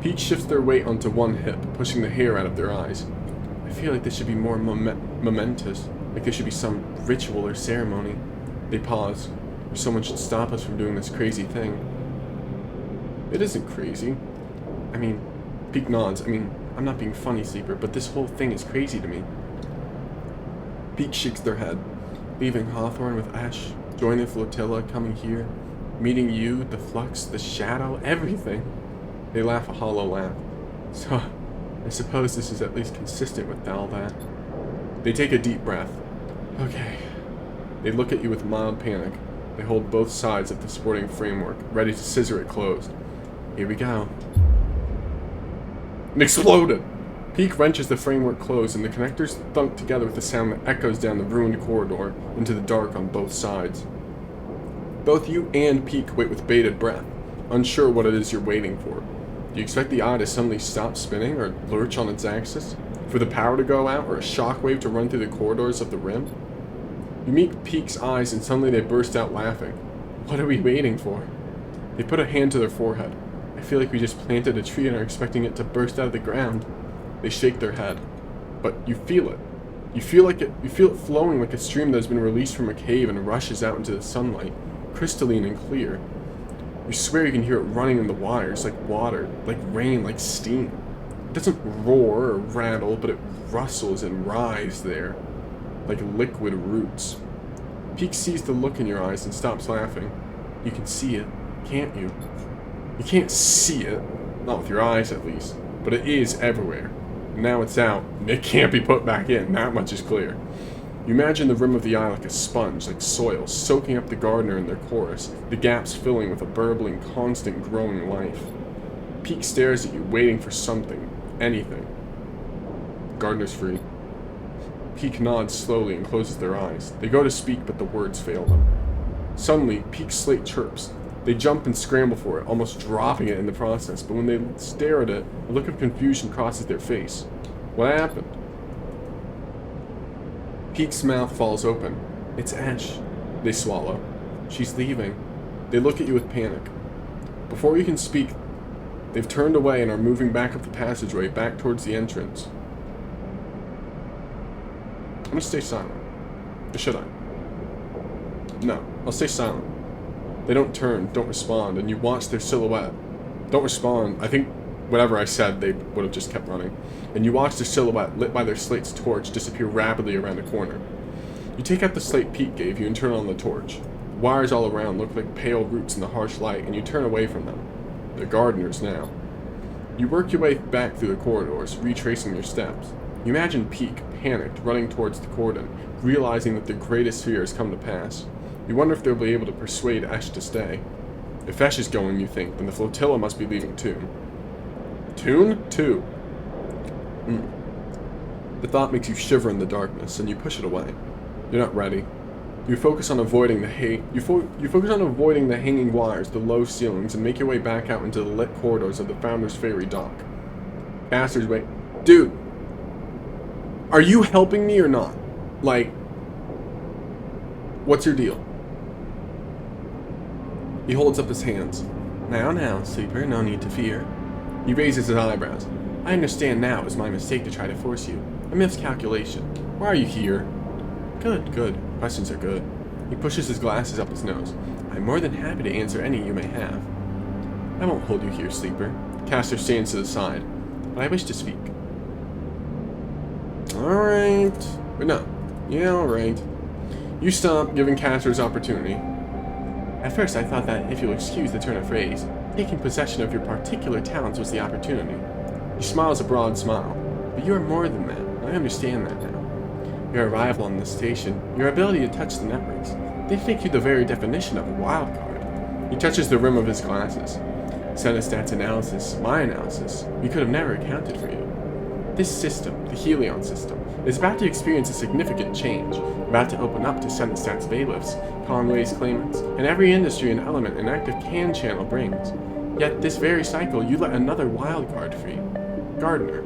Peak shifts their weight onto one hip, pushing the hair out of their eyes. I feel like this should be more momentous, like there should be some ritual or ceremony. They pause, or someone should stop us from doing this crazy thing. It isn't crazy. Peak nods. I'm not being funny, Sleeper, but this whole thing is crazy to me. Peak shakes their head. Leaving Hawthorne with Ash, joining the flotilla, coming here, meeting you, the Flux, the Shadow, everything. They laugh a hollow laugh. So, I suppose this is at least consistent with all that. They take a deep breath. Okay. They look at you with mild panic. They hold both sides of the supporting framework, ready to scissor it closed. Here we go. It exploded! Peak wrenches the framework closed, and the connectors thunk together with a sound that echoes down the ruined corridor into the dark on both sides. Both you and Peak wait with bated breath, unsure what it is you're waiting for. Do you expect the eye to suddenly stop spinning or lurch on its axis? For the power to go out or a shockwave to run through the corridors of the rim? You meet Peak's eyes and suddenly they burst out laughing. What are we waiting for? They put a hand to their forehead. I feel like we just planted a tree and are expecting it to burst out of the ground. They shake their head. But you feel it. You feel it flowing like a stream that has been released from a cave and rushes out into the sunlight, crystalline and clear. You swear you can hear it running in the wires, like water, like rain, like steam. It doesn't roar or rattle, but it rustles and writhes there, like liquid roots. Peak sees the look in your eyes and stops laughing. You can see it, can't you? You can't see it, not with your eyes at least, but it is everywhere. And now it's out, and it can't be put back in, that much is clear. You imagine the rim of the eye like a sponge, like soil, soaking up the gardener in their chorus, the gaps filling with a burbling, constant growing life. Peak stares at you, waiting for something, anything. Gardener's free. Peak nods slowly and closes their eyes. They go to speak, but the words fail them. Suddenly, Peak's slate chirps. They jump and scramble for it, almost dropping it in the process, but when they stare at it, a look of confusion crosses their face. What happened? Peak's mouth falls open. It's Ash. They swallow. She's leaving. They look at you with panic. Before you can speak, they've turned away and are moving back up the passageway, back towards the entrance. I'm gonna stay silent. Or should I? No, I'll stay silent. They don't turn, don't respond, and you watch their silhouette. Don't respond. I think whatever I said, they would have just kept running. And you watch their silhouette, lit by their slate's torch, disappear rapidly around the corner. You take out the slate Pete gave you and turn on the torch. Wires all around look like pale roots in the harsh light, and you turn away from them. They're gardeners now. You work your way back through the corridors, retracing your steps. You imagine Peak, panicked, running towards the cordon, realizing that their greatest fear has come to pass. You wonder if they'll be able to persuade Ash to stay. If Ash is going, you think, then the flotilla must be leaving too. Tune? Two. The thought makes you shiver in the darkness, and you push it away. You're not ready. You focus on avoiding the you focus on avoiding the hanging wires, the low ceilings, and make your way back out into the lit corridors of the Founders Ferry dock. Bastards wait. Dude! Are you helping me or not? Like, what's your deal? He holds up his hands. Now, Sleeper, no need to fear. He raises his eyebrows. I understand now it was my mistake to try to force you. A miscalculation. Why are you here? Good. Questions are good. He pushes his glasses up his nose. I'm more than happy to answer any you may have. I won't hold you here, Sleeper. Castor stands to the side. But I wish to speak. Alright. No. Yeah, alright. You stop, giving Castor his opportunity. At first I thought that, if you'll excuse the turn of phrase, taking possession of your particular talents was the opportunity. He smiles a broad smile. But you are more than that. I understand that now. Your arrival on this station, your ability to touch the networks, they make you the very definition of a wild card. He touches the rim of his glasses. Senestats analysis, my analysis, we could have never accounted for you. This system, the Helion system, is about to experience a significant change, about to open up to Senestat's bailiffs, Conway's claimants, and every industry and element an active can channel brings. Yet this very cycle, you let another wildcard free. Gardener.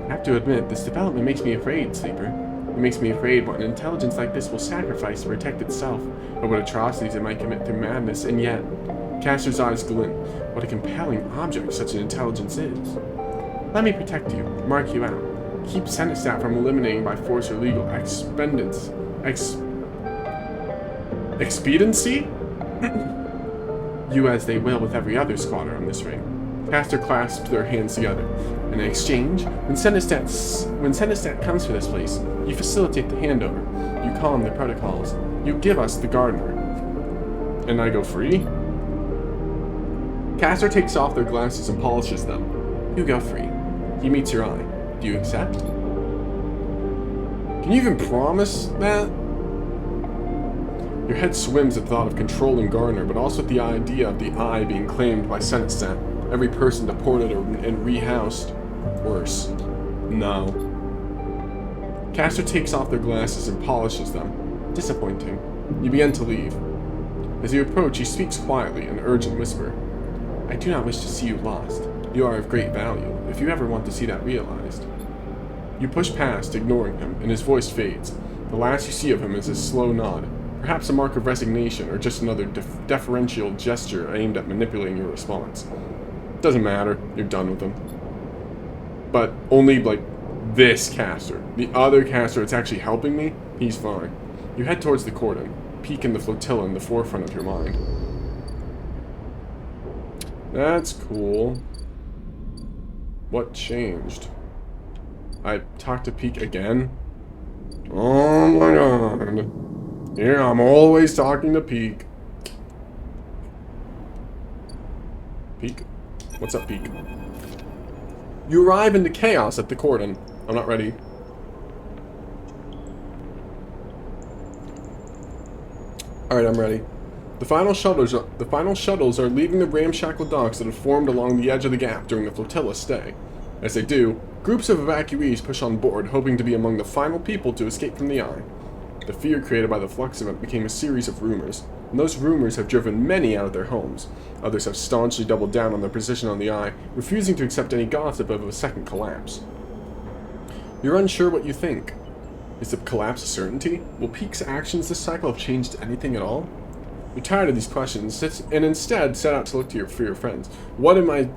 I have to admit, this development makes me afraid, Sleeper. It makes me afraid what an intelligence like this will sacrifice to protect itself, or what atrocities it might commit through madness, and yet... Caster's eyes glint. What a compelling object such an intelligence is. Let me protect you, mark you out. Keep Senestat from eliminating by force or legal expediency? You as they will with every other squatter on this ring. Caster clasped their hands together. In exchange, when Senestat comes for this place, you facilitate the handover. You calm the protocols. You give us the gardener. And I go free? Caster takes off their glasses and polishes them. You go free. He meets your eye. Do you accept? Can you even promise that? Your head swims at the thought of controlling Gardener, but also at the idea of the eye being claimed by Senestat. Every person deported and rehoused. Worse. No. Caster takes off their glasses and polishes them. Disappointing. You begin to leave. As you approach, he speaks quietly, an urgent whisper. I do not wish to see you lost. You are of great value, if you ever want to see that realized. You push past, ignoring him, and his voice fades. The last you see of him is a slow nod, perhaps a mark of resignation or just another deferential gesture aimed at manipulating your response. Doesn't matter, you're done with him. But only, like, this caster. The other caster that's actually helping me, he's fine. You head towards the cordon, peak in the flotilla in the forefront of your mind. That's cool. What changed? I talked to Peak again? Oh my god. Yeah, I'm always talking to Peak. Peak? What's up, Peak? You arrive into chaos at the cordon. I'm not ready. Alright, I'm ready. The final shuttles are leaving the ramshackle docks that have formed along the edge of the gap during the flotilla's stay. As they do, groups of evacuees push on board, hoping to be among the final people to escape from the Eye. The fear created by the Flux event became a series of rumors, and those rumors have driven many out of their homes. Others have staunchly doubled down on their position on the Eye, refusing to accept any gossip of a second collapse. You're unsure what you think. Is the collapse a certainty? Will Peak's actions this cycle have changed anything at all? You're tired of these questions, and instead set out to look for your friends. What am I...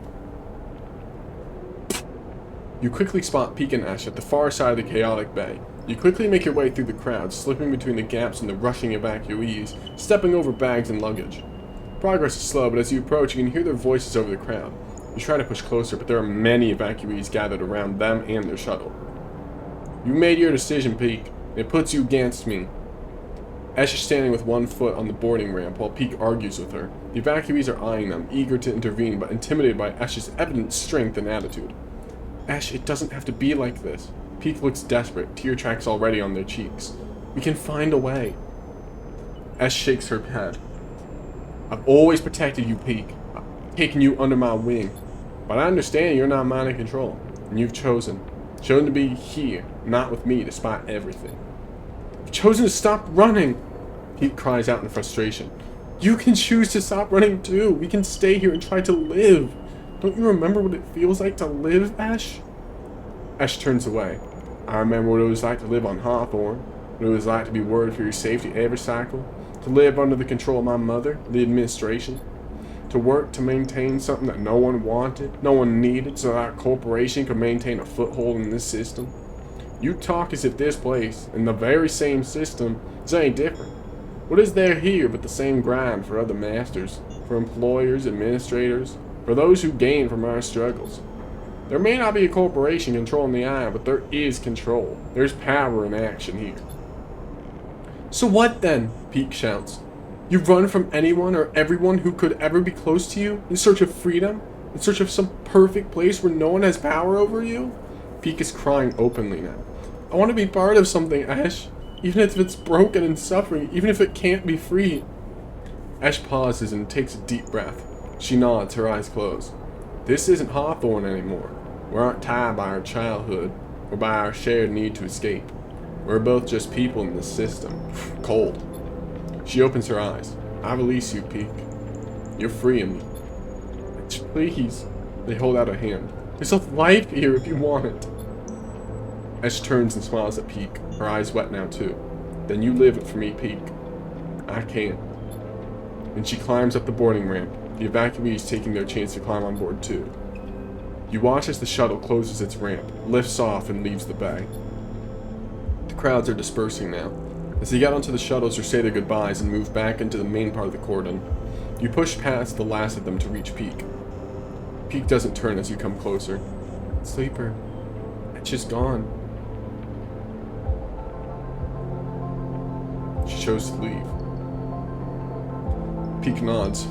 You quickly spot Peak and Ash at the far side of the chaotic bay. You quickly make your way through the crowd, slipping between the gaps and the rushing evacuees, stepping over bags and luggage. Progress is slow, but as you approach, you can hear their voices over the crowd. You try to push closer, but there are many evacuees gathered around them and their shuttle. You made your decision, Peak, and it puts you against me. Ash is standing with one foot on the boarding ramp while Peak argues with her. The evacuees are eyeing them, eager to intervene, but intimidated by Ash's evident strength and attitude. Ash, it doesn't have to be like this. Peak looks desperate, tear tracks already on their cheeks. We can find a way. Ash shakes her head. I've always protected you, Peak. I've taken you under my wing. But I understand you're not mine in control, and you've chosen to be here, not with me, despite everything. You've chosen to stop running! Peak cries out in frustration. You can choose to stop running too. We can stay here and try to live. Don't you remember what it feels like to live, Ash? Ash turns away. I remember what it was like to live on Hawthorne, what it was like to be worried for your safety every cycle, to live under the control of my mother, the administration, to work to maintain something that no one wanted, no one needed, so that a corporation could maintain a foothold in this system. You talk as if this place, and the very same system, is any different. What is there here but the same grind for other masters, for employers, administrators, for those who gain from our struggles? There may not be a corporation controlling the Eye, but there is control. There's power in action here. So what then? Peak shouts. You run from anyone or everyone who could ever be close to you in search of freedom? In search of some perfect place where no one has power over you? Peak is crying openly now. I want to be part of something, Ash. Even if it's broken and suffering, even if it can't be free. Ash pauses and takes a deep breath. She nods, her eyes closed. This isn't Hawthorne anymore. We aren't tied by our childhood or by our shared need to escape. We're both just people in this system. Cold. She opens her eyes. I release you, Peak. You're freeing me. Please. They hold out a hand. There's a life here if you want it. Ash turns and smiles at Peak, her eyes wet now too. Then you live it for me, Peak. I can't. And she climbs up the boarding ramp, the evacuees taking their chance to climb on board too. You watch as the shuttle closes its ramp, lifts off, and leaves the bay. The crowds are dispersing now. As they get onto the shuttles or say their goodbyes and move back into the main part of the cordon, you push past the last of them to reach Peak. Peak doesn't turn as you come closer. Sleeper. It's just gone. She chose to leave. Peak nods.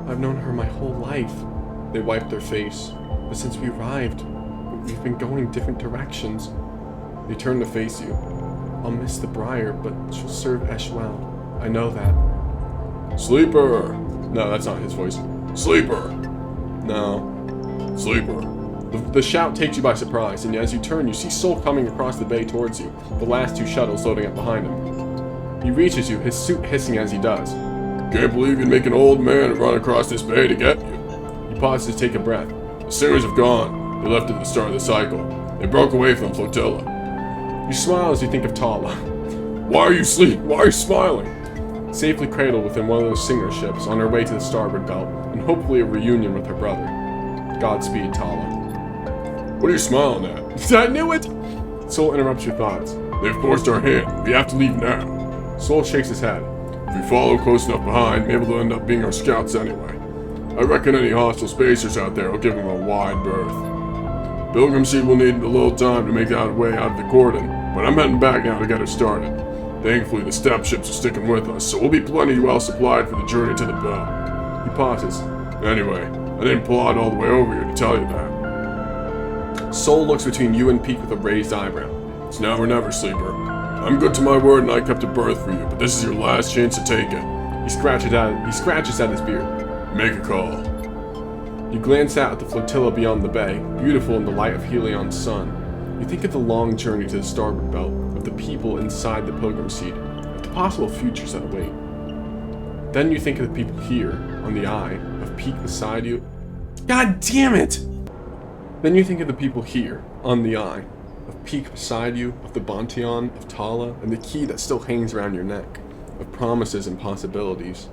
I've known her my whole life. They wipe their face. But since we arrived, we've been going different directions. They turn to face you. I'll miss the Briar, but she'll serve Esh well. I know that. Sleeper! No, that's not his voice. Sleeper! No. Sleeper. The shout takes you by surprise, and as you turn, you see Soul coming across the bay towards you, the last two shuttles loading up behind him. He reaches you, his suit hissing as he does. Can't believe you'd make an old man run across this bay to get you. He pauses to take a breath. The Singers have gone. They left at the start of the cycle. They broke away from the flotilla. You smile as you think of Tala. Why are you smiling? Safely cradled within one of those Singer ships, on her way to the starboard belt, and hopefully a reunion with her brother. Godspeed, Tala. What are you smiling at? I knew it! Soul interrupts your thoughts. They've forced our hand. We have to leave now. Soul shakes his head. If we follow close enough behind, maybe they'll end up being our scouts anyway. I reckon any hostile spacers out there will give them a wide berth. Pilgrim Seed will need a little time to make our way out of the cordon, but I'm heading back now to get her started. Thankfully, the step ships are sticking with us, so we'll be plenty well supplied for the journey to the bell. He pauses. Anyway, I didn't pull out all the way over here to tell you that. Soul looks between you and Peak with a raised eyebrow. It's now or never, Sleeper. I'm good to my word and I kept a berth for you, but this is your last chance to take it. He scratches at his beard. Make a call. You glance out at the flotilla beyond the bay, beautiful in the light of Helion's sun. You think of the long journey to the starboard belt, of the people inside the Pilgrim Seed, of the possible futures that await. Then you think of the people here, on the Eye, of Peak beside you. God damn it! Then you think of the people here, on the Eye, of Peak beside you, of the Bontion, of Tala, and the key that still hangs around your neck, of promises and possibilities.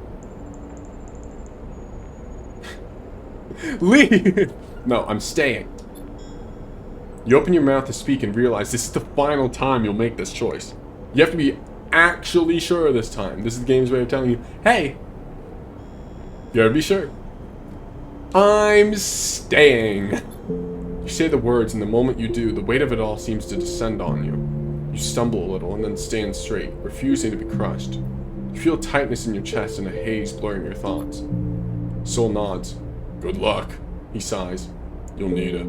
Leave! No, I'm staying. You open your mouth to speak and realize this is the final time you'll make this choice. You have to be actually sure this time. This is the game's way of telling you, hey, you gotta be sure. I'm staying. You say the words, and the moment you do, the weight of it all seems to descend on you. You stumble a little and then stand straight, refusing to be crushed. You feel tightness in your chest and a haze blurring your thoughts. Soul nods. Good luck, he sighs. You'll need it.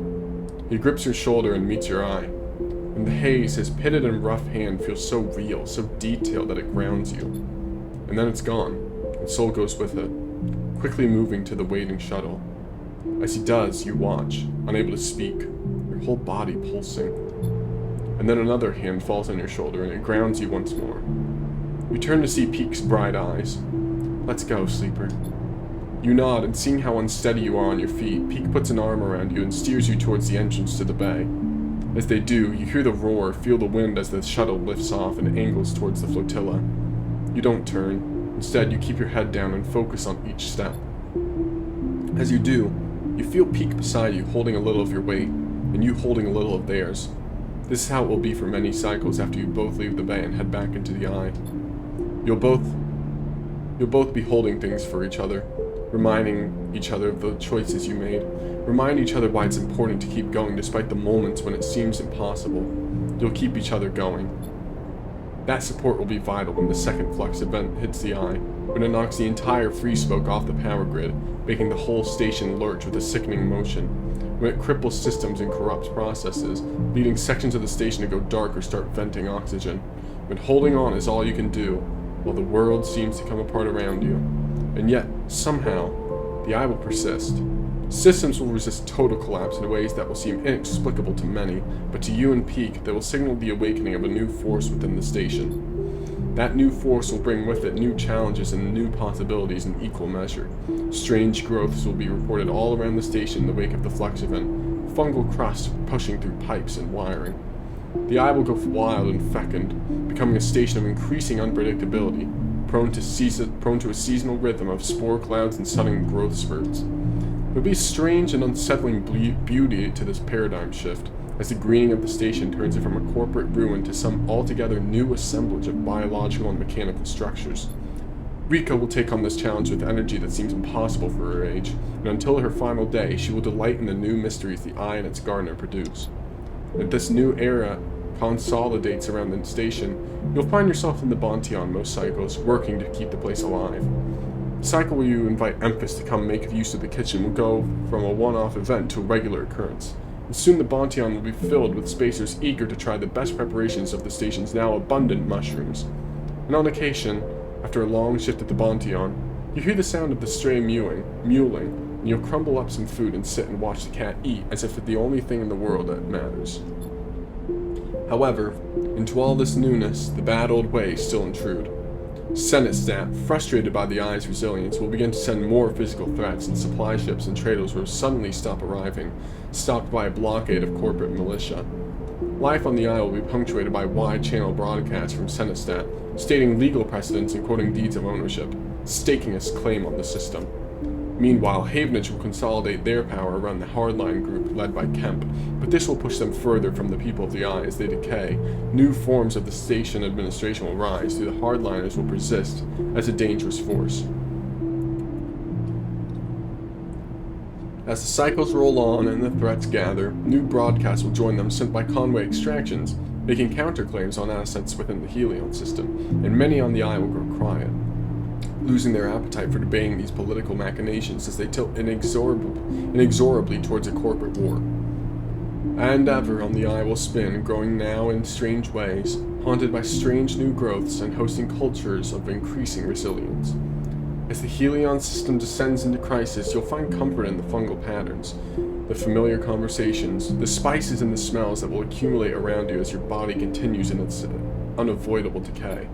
He grips your shoulder and meets your eye. In the haze, his pitted and rough hand feels so real, so detailed that it grounds you. And then it's gone, and Soul goes with it, quickly moving to the waiting shuttle. As he does, you watch, unable to speak, your whole body pulsing. And then another hand falls on your shoulder and it grounds you once more. You turn to see Peak's bright eyes. Let's go, Sleeper. You nod, and seeing how unsteady you are on your feet, Peak puts an arm around you and steers you towards the entrance to the bay. As they do, you hear the roar, feel the wind as the shuttle lifts off and angles towards the flotilla. You don't turn. Instead, you keep your head down and focus on each step. As you do, you feel Peak beside you holding a little of your weight, and you holding a little of theirs. This is how it will be for many cycles after you both leave the bay and head back into the Eye. You'll both be holding things for each other, reminding each other of the choices you made, remind each other why it's important to keep going despite the moments when it seems impossible. You'll keep each other going. That support will be vital when the second flux event hits the Eye, when it knocks the entire free smoke off the power grid, making the whole station lurch with a sickening motion, when it cripples systems and corrupts processes, leading sections of the station to go dark or start venting oxygen, when holding on is all you can do, while the world seems to come apart around you. And yet, somehow, the Eye will persist. Systems will resist total collapse in ways that will seem inexplicable to many, but to you and Peak, they will signal the awakening of a new force within the station. That new force will bring with it new challenges and new possibilities in equal measure. Strange growths will be reported all around the station in the wake of the Flux event, fungal crust pushing through pipes and wiring. The eye will go wild and fecund, becoming a station of increasing unpredictability, prone to a seasonal rhythm of spore clouds and sudden growth spurts. There will be a strange and unsettling beauty to this paradigm shift, as the greening of the station turns it from a corporate ruin to some altogether new assemblage of biological and mechanical structures. Rika will take on this challenge with energy that seems impossible for her age, and until her final day, she will delight in the new mysteries the Eye and its gardener produce. If this new era consolidates around the station, you'll find yourself in the Bounty on most cycles, working to keep the place alive. The cycle where you invite Emphas to come make use of the kitchen will go from a one-off event to a regular occurrence. And soon the Bontion will be filled with spacers eager to try the best preparations of the station's now abundant mushrooms. And on occasion, after a long shift at the Bontion, you hear the sound of the stray mewling, and you'll crumble up some food and sit and watch the cat eat as if it's the only thing in the world that matters. However, into all this newness, the bad old ways still intrude. Senate staff, frustrated by the Eye's resilience, will begin to send more physical threats, and supply ships and traders will suddenly stop arriving, stopped by a blockade of corporate militia. Life on the Eye will be punctuated by wide-channel broadcasts from Senate staff, stating legal precedents and quoting deeds of ownership, staking its claim on the system. Meanwhile, Havenage will consolidate their power around the Hardline group led by Kemp, but this will push them further from the people of the Eye as they decay. New forms of the station administration will rise, though the Hardliners will persist as a dangerous force. As the cycles roll on and the threats gather, new broadcasts will join them sent by Conway Extractions, making counterclaims on assets within the Helion system, and many on the Eye will grow quiet, losing their appetite for debating these political machinations as they tilt inexorably towards a corporate war. And ever on the Eye will spin, growing now in strange ways, haunted by strange new growths and hosting cultures of increasing resilience. As the Helion system descends into crisis, you'll find comfort in the fungal patterns, the familiar conversations, the spices and the smells that will accumulate around you as your body continues in its unavoidable decay.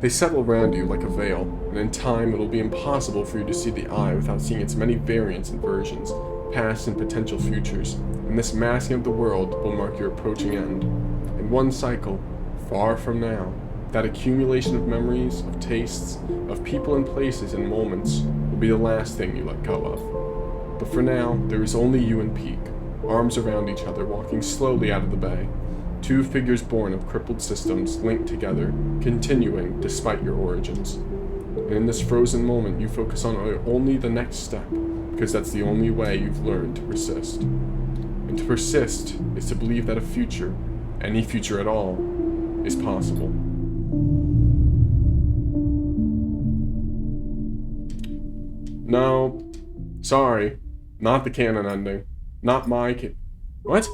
They settle around you like a veil, and in time it'll be impossible for you to see the Eye without seeing its many variants and versions, past and potential futures, and this masking of the world will mark your approaching end. In one cycle, far from now, that accumulation of memories, of tastes, of people and places and moments will be the last thing you let go of. But for now, there is only you and Peak, arms around each other, walking slowly out of the bay. Two figures born of crippled systems linked together, continuing despite your origins. And in this frozen moment, you focus on only the next step, because that's the only way you've learned to persist. And to persist is to believe that a future, any future at all, is possible. No. Sorry. Not the canon ending. Not my What?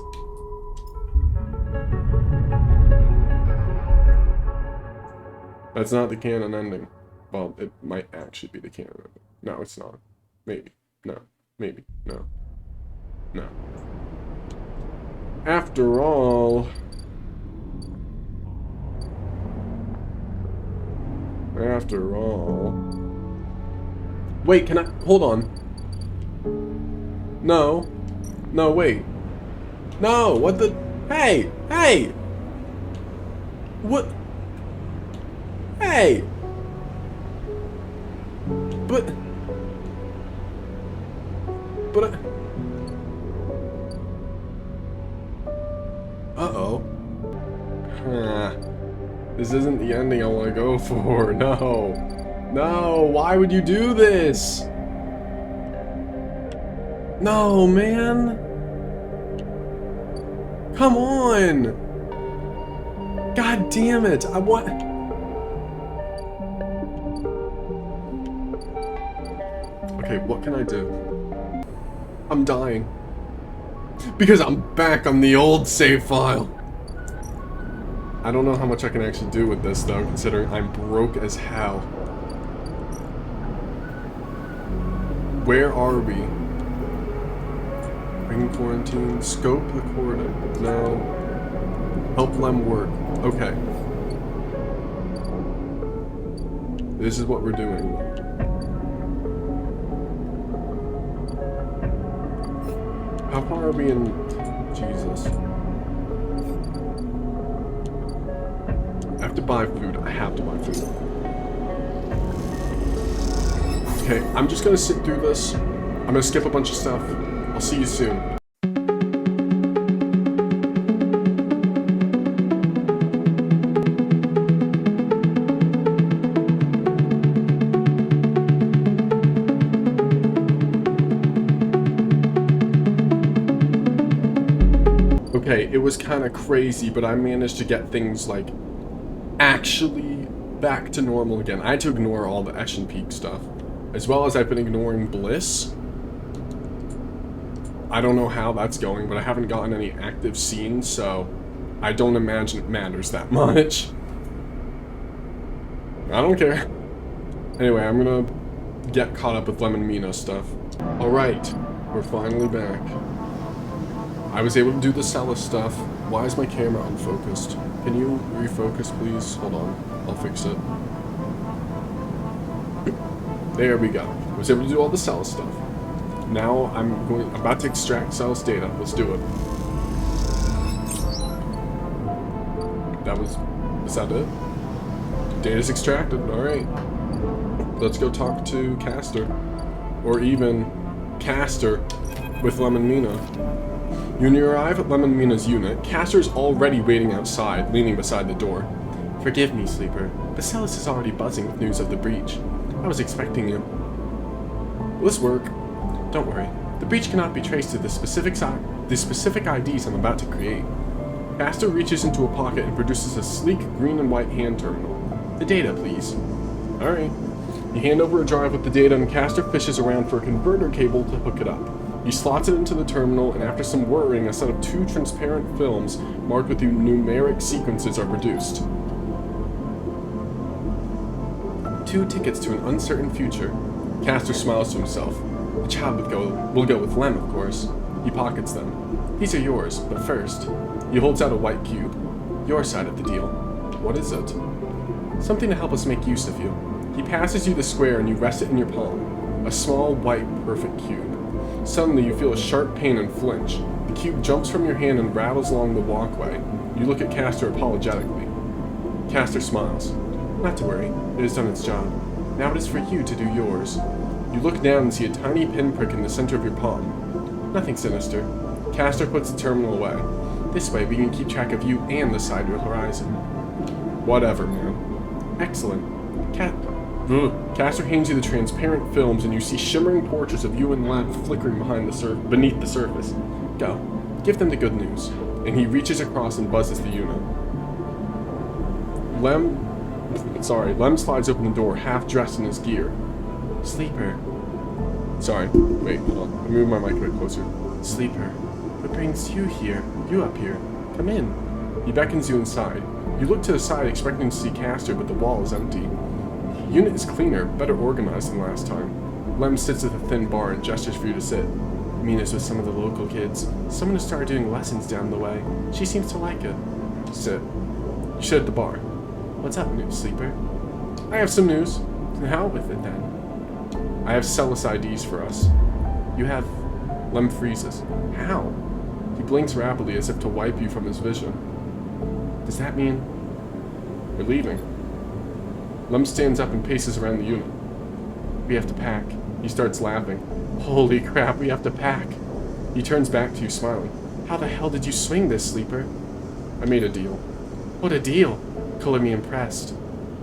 That's not the canon ending. Well, it might actually be the canon ending. No, it's not. Maybe. No. Maybe. No. No. After all... Wait, can I... Hold on. No. No, wait. No, what the... Hey! Hey! What... Hey! But... Uh-oh. This isn't the ending I want to go for. No. No, why would you do this? No, man. Come on. God damn it. I want... Okay, what can I do? I'm dying. Because I'm back on the old save file. I don't know how much I can actually do with this, though, considering I'm broke as hell. Where are we? Ring quarantine. Scope the coordinate. No. Help Lem work. Okay. This is what we're doing. How far are we in... Jesus. I have to buy food. I have to buy food. Okay, I'm just gonna sit through this. I'm gonna skip a bunch of stuff. I'll see you soon. Okay, it was kind of crazy, but I managed to get things, like, actually back to normal again. I had to ignore all the Ashen Peak stuff, as well as I've been ignoring Bliss. I don't know how that's going, but I haven't gotten any active scenes, so I don't imagine it matters that much. I don't care. Anyway, I'm gonna get caught up with Lem and Mina stuff. Alright, we're finally back. I was able to do the Celes stuff. Why is my camera unfocused? Can you refocus, please? Hold on. I'll fix it. There we go. I was able to do all the Celes stuff. Now I'm about to extract Celes data. Let's do it. Is that it? Data's extracted. Alright. Let's go talk to Castor. Or even Castor with Lem and Mina. When you arrive at Lem and Mina's unit, Castor's already waiting outside, leaning beside the door. Forgive me, Sleeper, but Celes is already buzzing with news of the breach. I was expecting you. Will this work? Don't worry. The breach cannot be traced to the specific IDs I'm about to create. Castor reaches into a pocket and produces a sleek green and white hand terminal. The data, please. Alright. You hand over a drive with the data and Castor fishes around for a converter cable to hook it up. He slots it into the terminal, and after some whirring, a set of 2 transparent films marked with the numeric sequences are produced. 2 tickets to an uncertain future. Castor smiles to himself. The child will go with Lem, of course. He pockets them. These are yours, but first, he holds out a white cube. Your side of the deal. What is it? Something to help us make use of you. He passes you the square and you rest it in your palm. A small, white, perfect cube. Suddenly, you feel a sharp pain and flinch. The cube jumps from your hand and rattles along the walkway. You look at Castor apologetically. Castor smiles. Not to worry, it has done its job. Now it is for you to do yours. You look down and see a tiny pinprick in the center of your palm. Nothing sinister. Castor puts the terminal away. This way we can keep track of you and the side of the horizon. Whatever, man. Excellent. Castor hands you the transparent films and you see shimmering portraits of you and Lem flickering beneath the surface. Go. Give them the good news. And he reaches across and buzzes the unit. Lem slides open the door, half dressed in his gear. Sleeper. Sorry, wait, hold on. Let me move my mic a bit closer. Sleeper. What brings you here? You up here. Come in. He beckons you inside. You look to the side expecting to see Castor, but the wall is empty. The unit is cleaner, better organized than last time. Lem sits at the thin bar and gestures for you to sit. Mina's with some of the local kids. Someone has started doing lessons down the way. She seems to like it. Sit. You sit at the bar. What's up, new Sleeper? I have some news. How with it, then? I have Celes IDs for us. You have... Lem freezes. How? He blinks rapidly as if to wipe you from his vision. Does that mean... We're leaving? Lem stands up and paces around the unit. We have to pack. He starts laughing. Holy crap, we have to pack. He turns back to you, smiling. How the hell did you swing this, Sleeper? I made a deal. What a deal? Color me impressed.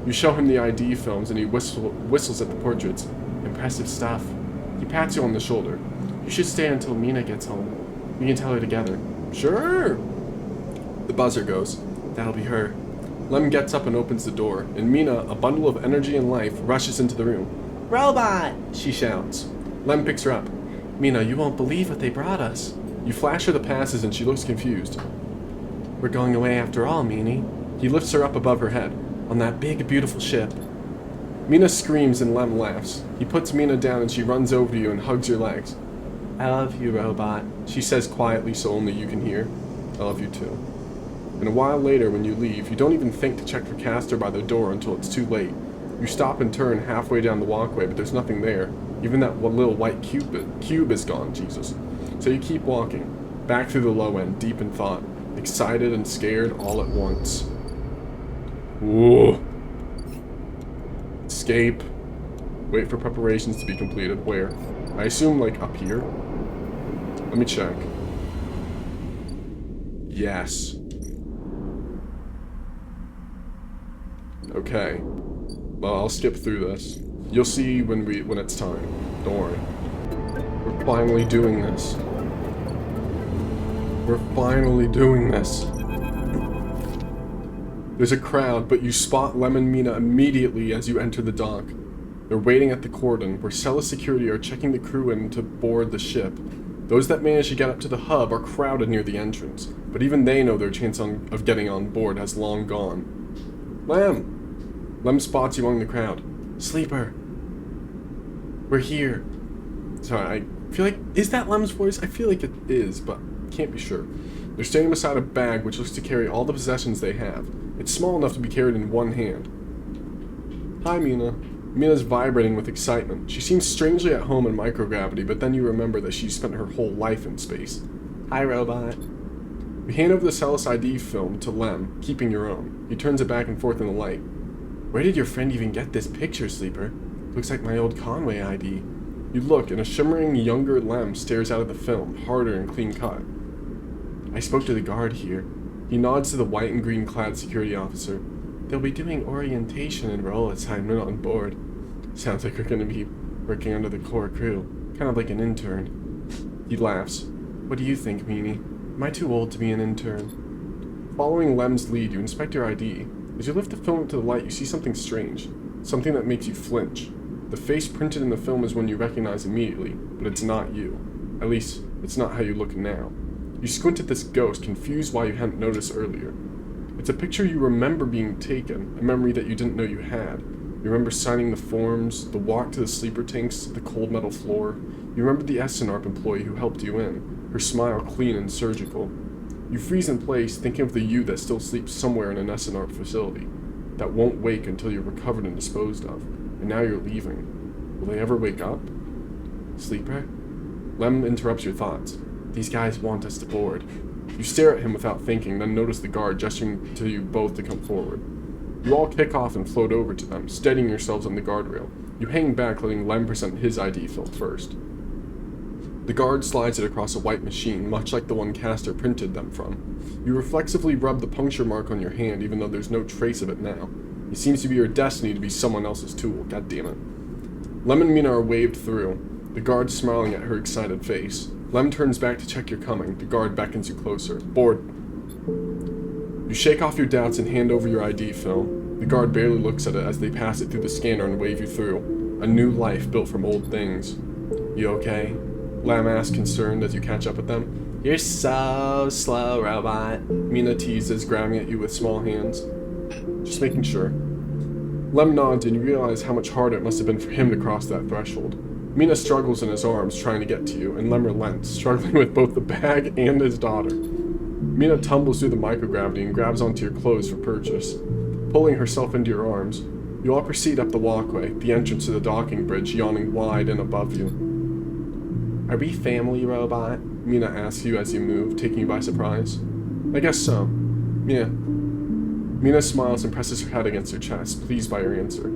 You show him the ID films and he whistles at the portraits. Impressive stuff. He pats you on the shoulder. You should stay until Mina gets home. We can tell her together. Sure. The buzzer goes. That'll be her. Lem gets up and opens the door, and Mina, a bundle of energy and life, rushes into the room. Robot! She shouts. Lem picks her up. Mina, you won't believe what they brought us. You flash her the passes and she looks confused. We're going away after all, Meanie. He lifts her up above her head, on that big, beautiful ship. Mina screams and Lem laughs. He puts Mina down and she runs over to you and hugs your legs. I love you, robot. She says quietly so only you can hear. I love you too. And a while later, when you leave, you don't even think to check for Castor by the door until it's too late. You stop and turn halfway down the walkway, but there's nothing there. Even that one little white cube is gone, Jesus. So you keep walking, back through the low end, deep in thought, excited and scared all at once. Whoa. Escape. Wait for preparations to be completed. Where? I assume, like, up here? Let me check. Yes. Okay. Well, I'll skip through this. You'll see when it's time. Don't worry. We're finally doing this. We're finally doing this. There's a crowd, but you spot Lem and Mina immediately as you enter the dock. They're waiting at the cordon, where Cella security are checking the crew in to board the ship. Those that manage to get up to the hub are crowded near the entrance, but even they know their chance of getting on board has long gone. Lem! Lem spots you among the crowd. Sleeper! We're here. Sorry, I feel like... Is that Lem's voice? I feel like it is, but can't be sure. They're standing beside a bag which looks to carry all the possessions they have. It's small enough to be carried in one hand. Hi, Mina. Mina's vibrating with excitement. She seems strangely at home in microgravity, but then you remember that she's spent her whole life in space. Hi, robot. You hand over the Celis ID film to Lem, keeping your own. He turns it back and forth in the light. Where did your friend even get this picture, Sleeper? Looks like my old Conway ID. You look, and a shimmering younger Lem stares out of the film, harder and clean cut. I spoke to the guard here. He nods to the white and green clad security officer. They'll be doing orientation and role assignment on board. Sounds like we're going to be working under the core crew, kind of like an intern. He laughs. What do you think, Meanie? Am I too old to be an intern? Following Lem's lead, you inspect your ID. As you lift the film up to the light, you see something strange. Something that makes you flinch. The face printed in the film is one you recognize immediately, but it's not you. At least, it's not how you look now. You squint at this ghost, confused why you hadn't noticed earlier. It's a picture you remember being taken, a memory that you didn't know you had. You remember signing the forms, the walk to the sleeper tanks, the cold metal floor. You remember the SNARP employee who helped you in, her smile clean and surgical. You freeze in place, thinking of the you that still sleeps somewhere in an SNARP facility, that won't wake until you're recovered and disposed of, and now you're leaving. Will they ever wake up? Sleeper? Lem interrupts your thoughts. These guys want us to board. You stare at him without thinking, then notice the guard gesturing to you both to come forward. You all kick off and float over to them, steadying yourselves on the guardrail. You hang back, letting Lem present his ID film first. The guard slides it across a white machine, much like the one Castor printed them from. You reflexively rub the puncture mark on your hand, even though there's no trace of it now. It seems to be your destiny to be someone else's tool, goddammit. Lem and Mina are waved through, the guard smiling at her excited face. Lem turns back to check you're coming. The guard beckons you closer. Board. You shake off your doubts and hand over your ID film. The guard barely looks at it as they pass it through the scanner and wave you through. A new life built from old things. You okay? Lem asks, concerned as you catch up with them. You're so slow, robot. Mina teases, grabbing at you with small hands. Just making sure. Lem nods and you realize how much harder it must have been for him to cross that threshold. Mina struggles in his arms, trying to get to you, and Lem relents, struggling with both the bag and his daughter. Mina tumbles through the microgravity and grabs onto your clothes for purchase. Pulling herself into your arms, you all proceed up the walkway, the entrance to the docking bridge yawning wide and above you. Are we family, robot? Mina asks you as you move, taking you by surprise. I guess so. Yeah. Mina smiles and presses her head against her chest, pleased by your answer.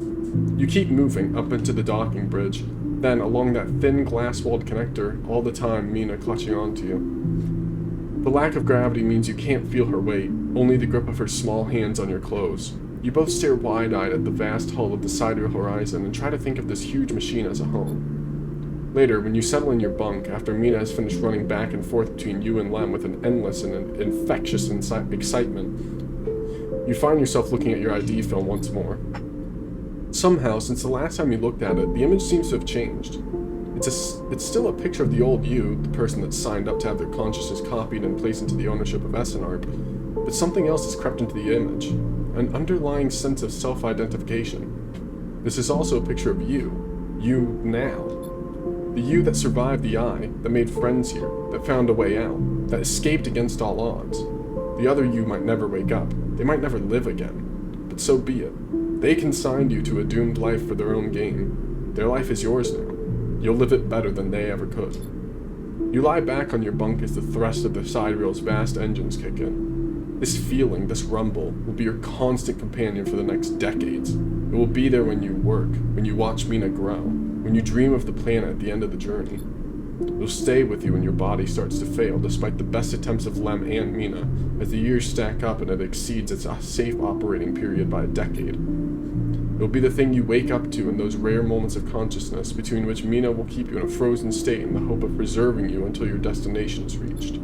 You keep moving up into the docking bridge, then along that thin glass-walled connector, all the time Mina clutching onto you. The lack of gravity means you can't feel her weight, only the grip of her small hands on your clothes. You both stare wide-eyed at the vast hull of the sidereal horizon and try to think of this huge machine as a home. Later, when you settle in your bunk, after Mina has finished running back and forth between you and Lem with an endless and infectious excitement, you find yourself looking at your ID film once more. Somehow, since the last time you looked at it, the image seems to have changed. It's still a picture of the old you, the person that signed up to have their consciousness copied and placed into the ownership of SNARP, but something else has crept into the image, an underlying sense of self-identification. This is also a picture of you now. The you that survived the eye, that made friends here, that found a way out, that escaped against all odds. The other you might never wake up. They might never live again. But so be it. They consigned you to a doomed life for their own gain. Their life is yours now. You'll live it better than they ever could. You lie back on your bunk as the thrust of the side rail's vast engines kick in. This feeling, this rumble, will be your constant companion for the next decades. It will be there when you work, when you watch Mina grow, when you dream of the planet at the end of the journey. It will stay with you when your body starts to fail, despite the best attempts of Lem and Mina, as the years stack up and it exceeds its safe operating period by a decade. It will be the thing you wake up to in those rare moments of consciousness between which Mina will keep you in a frozen state in the hope of preserving you until your destination is reached.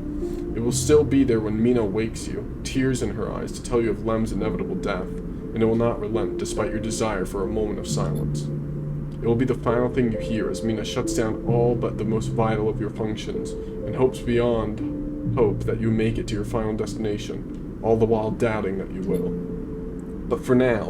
It will still be there when Mina wakes you, tears in her eyes, to tell you of Lem's inevitable death, and it will not relent despite your desire for a moment of silence. It will be the final thing you hear as Mina shuts down all but the most vital of your functions, and hopes beyond hope that you make it to your final destination, all the while doubting that you will. But for now,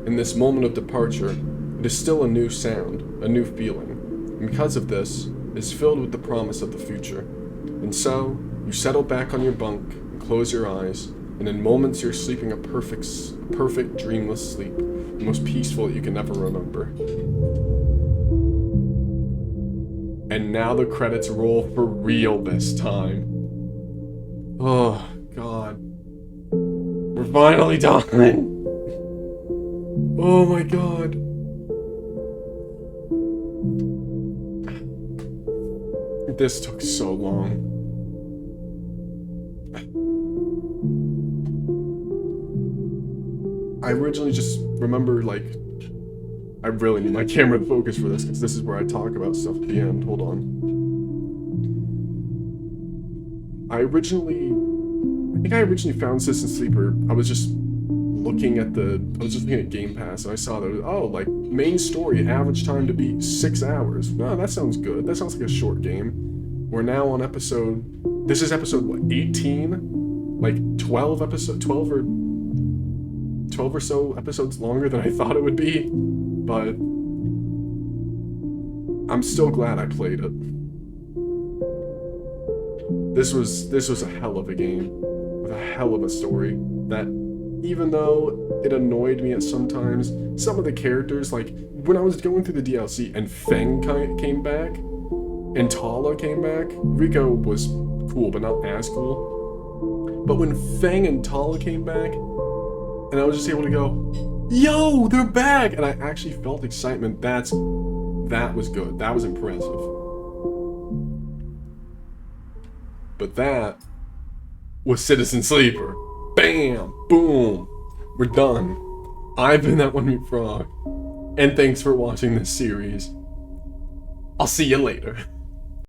in this moment of departure, it is still a new sound, a new feeling, and because of this, it is filled with the promise of the future. And so, you settle back on your bunk and close your eyes, and in moments you're sleeping a perfect dreamless sleep, the most peaceful that you can ever remember. And now the credits roll for real this time. Oh, God. We're finally done! Oh my God. This took so long. I originally just remember, like, I really need my camera to focus for this, because this is where I talk about stuff at the end. Hold on. I think I originally found Citizen Sleeper. I was just looking at Game Pass, and I saw that, like, main story, average time to beat 6 hours. No, that sounds good. That sounds like a short game. We're now on this is episode, what, 18? Like, 12 or so episodes longer than I thought it would be, but I'm still glad I played it. This was a hell of a game, with a hell of a story, that even though it annoyed me at sometimes, some of the characters, like, when I was going through the DLC and Feng came back, and Tala came back, Rico was cool, but not as cool. But when Feng and Tala came back, and I was just able to go, yo, they're back! And I actually felt excitement. That was good. That was impressive. But that was Citizen Sleeper. Bam! Boom! We're done. I've been that One Meat Frog, and thanks for watching this series. I'll see you later.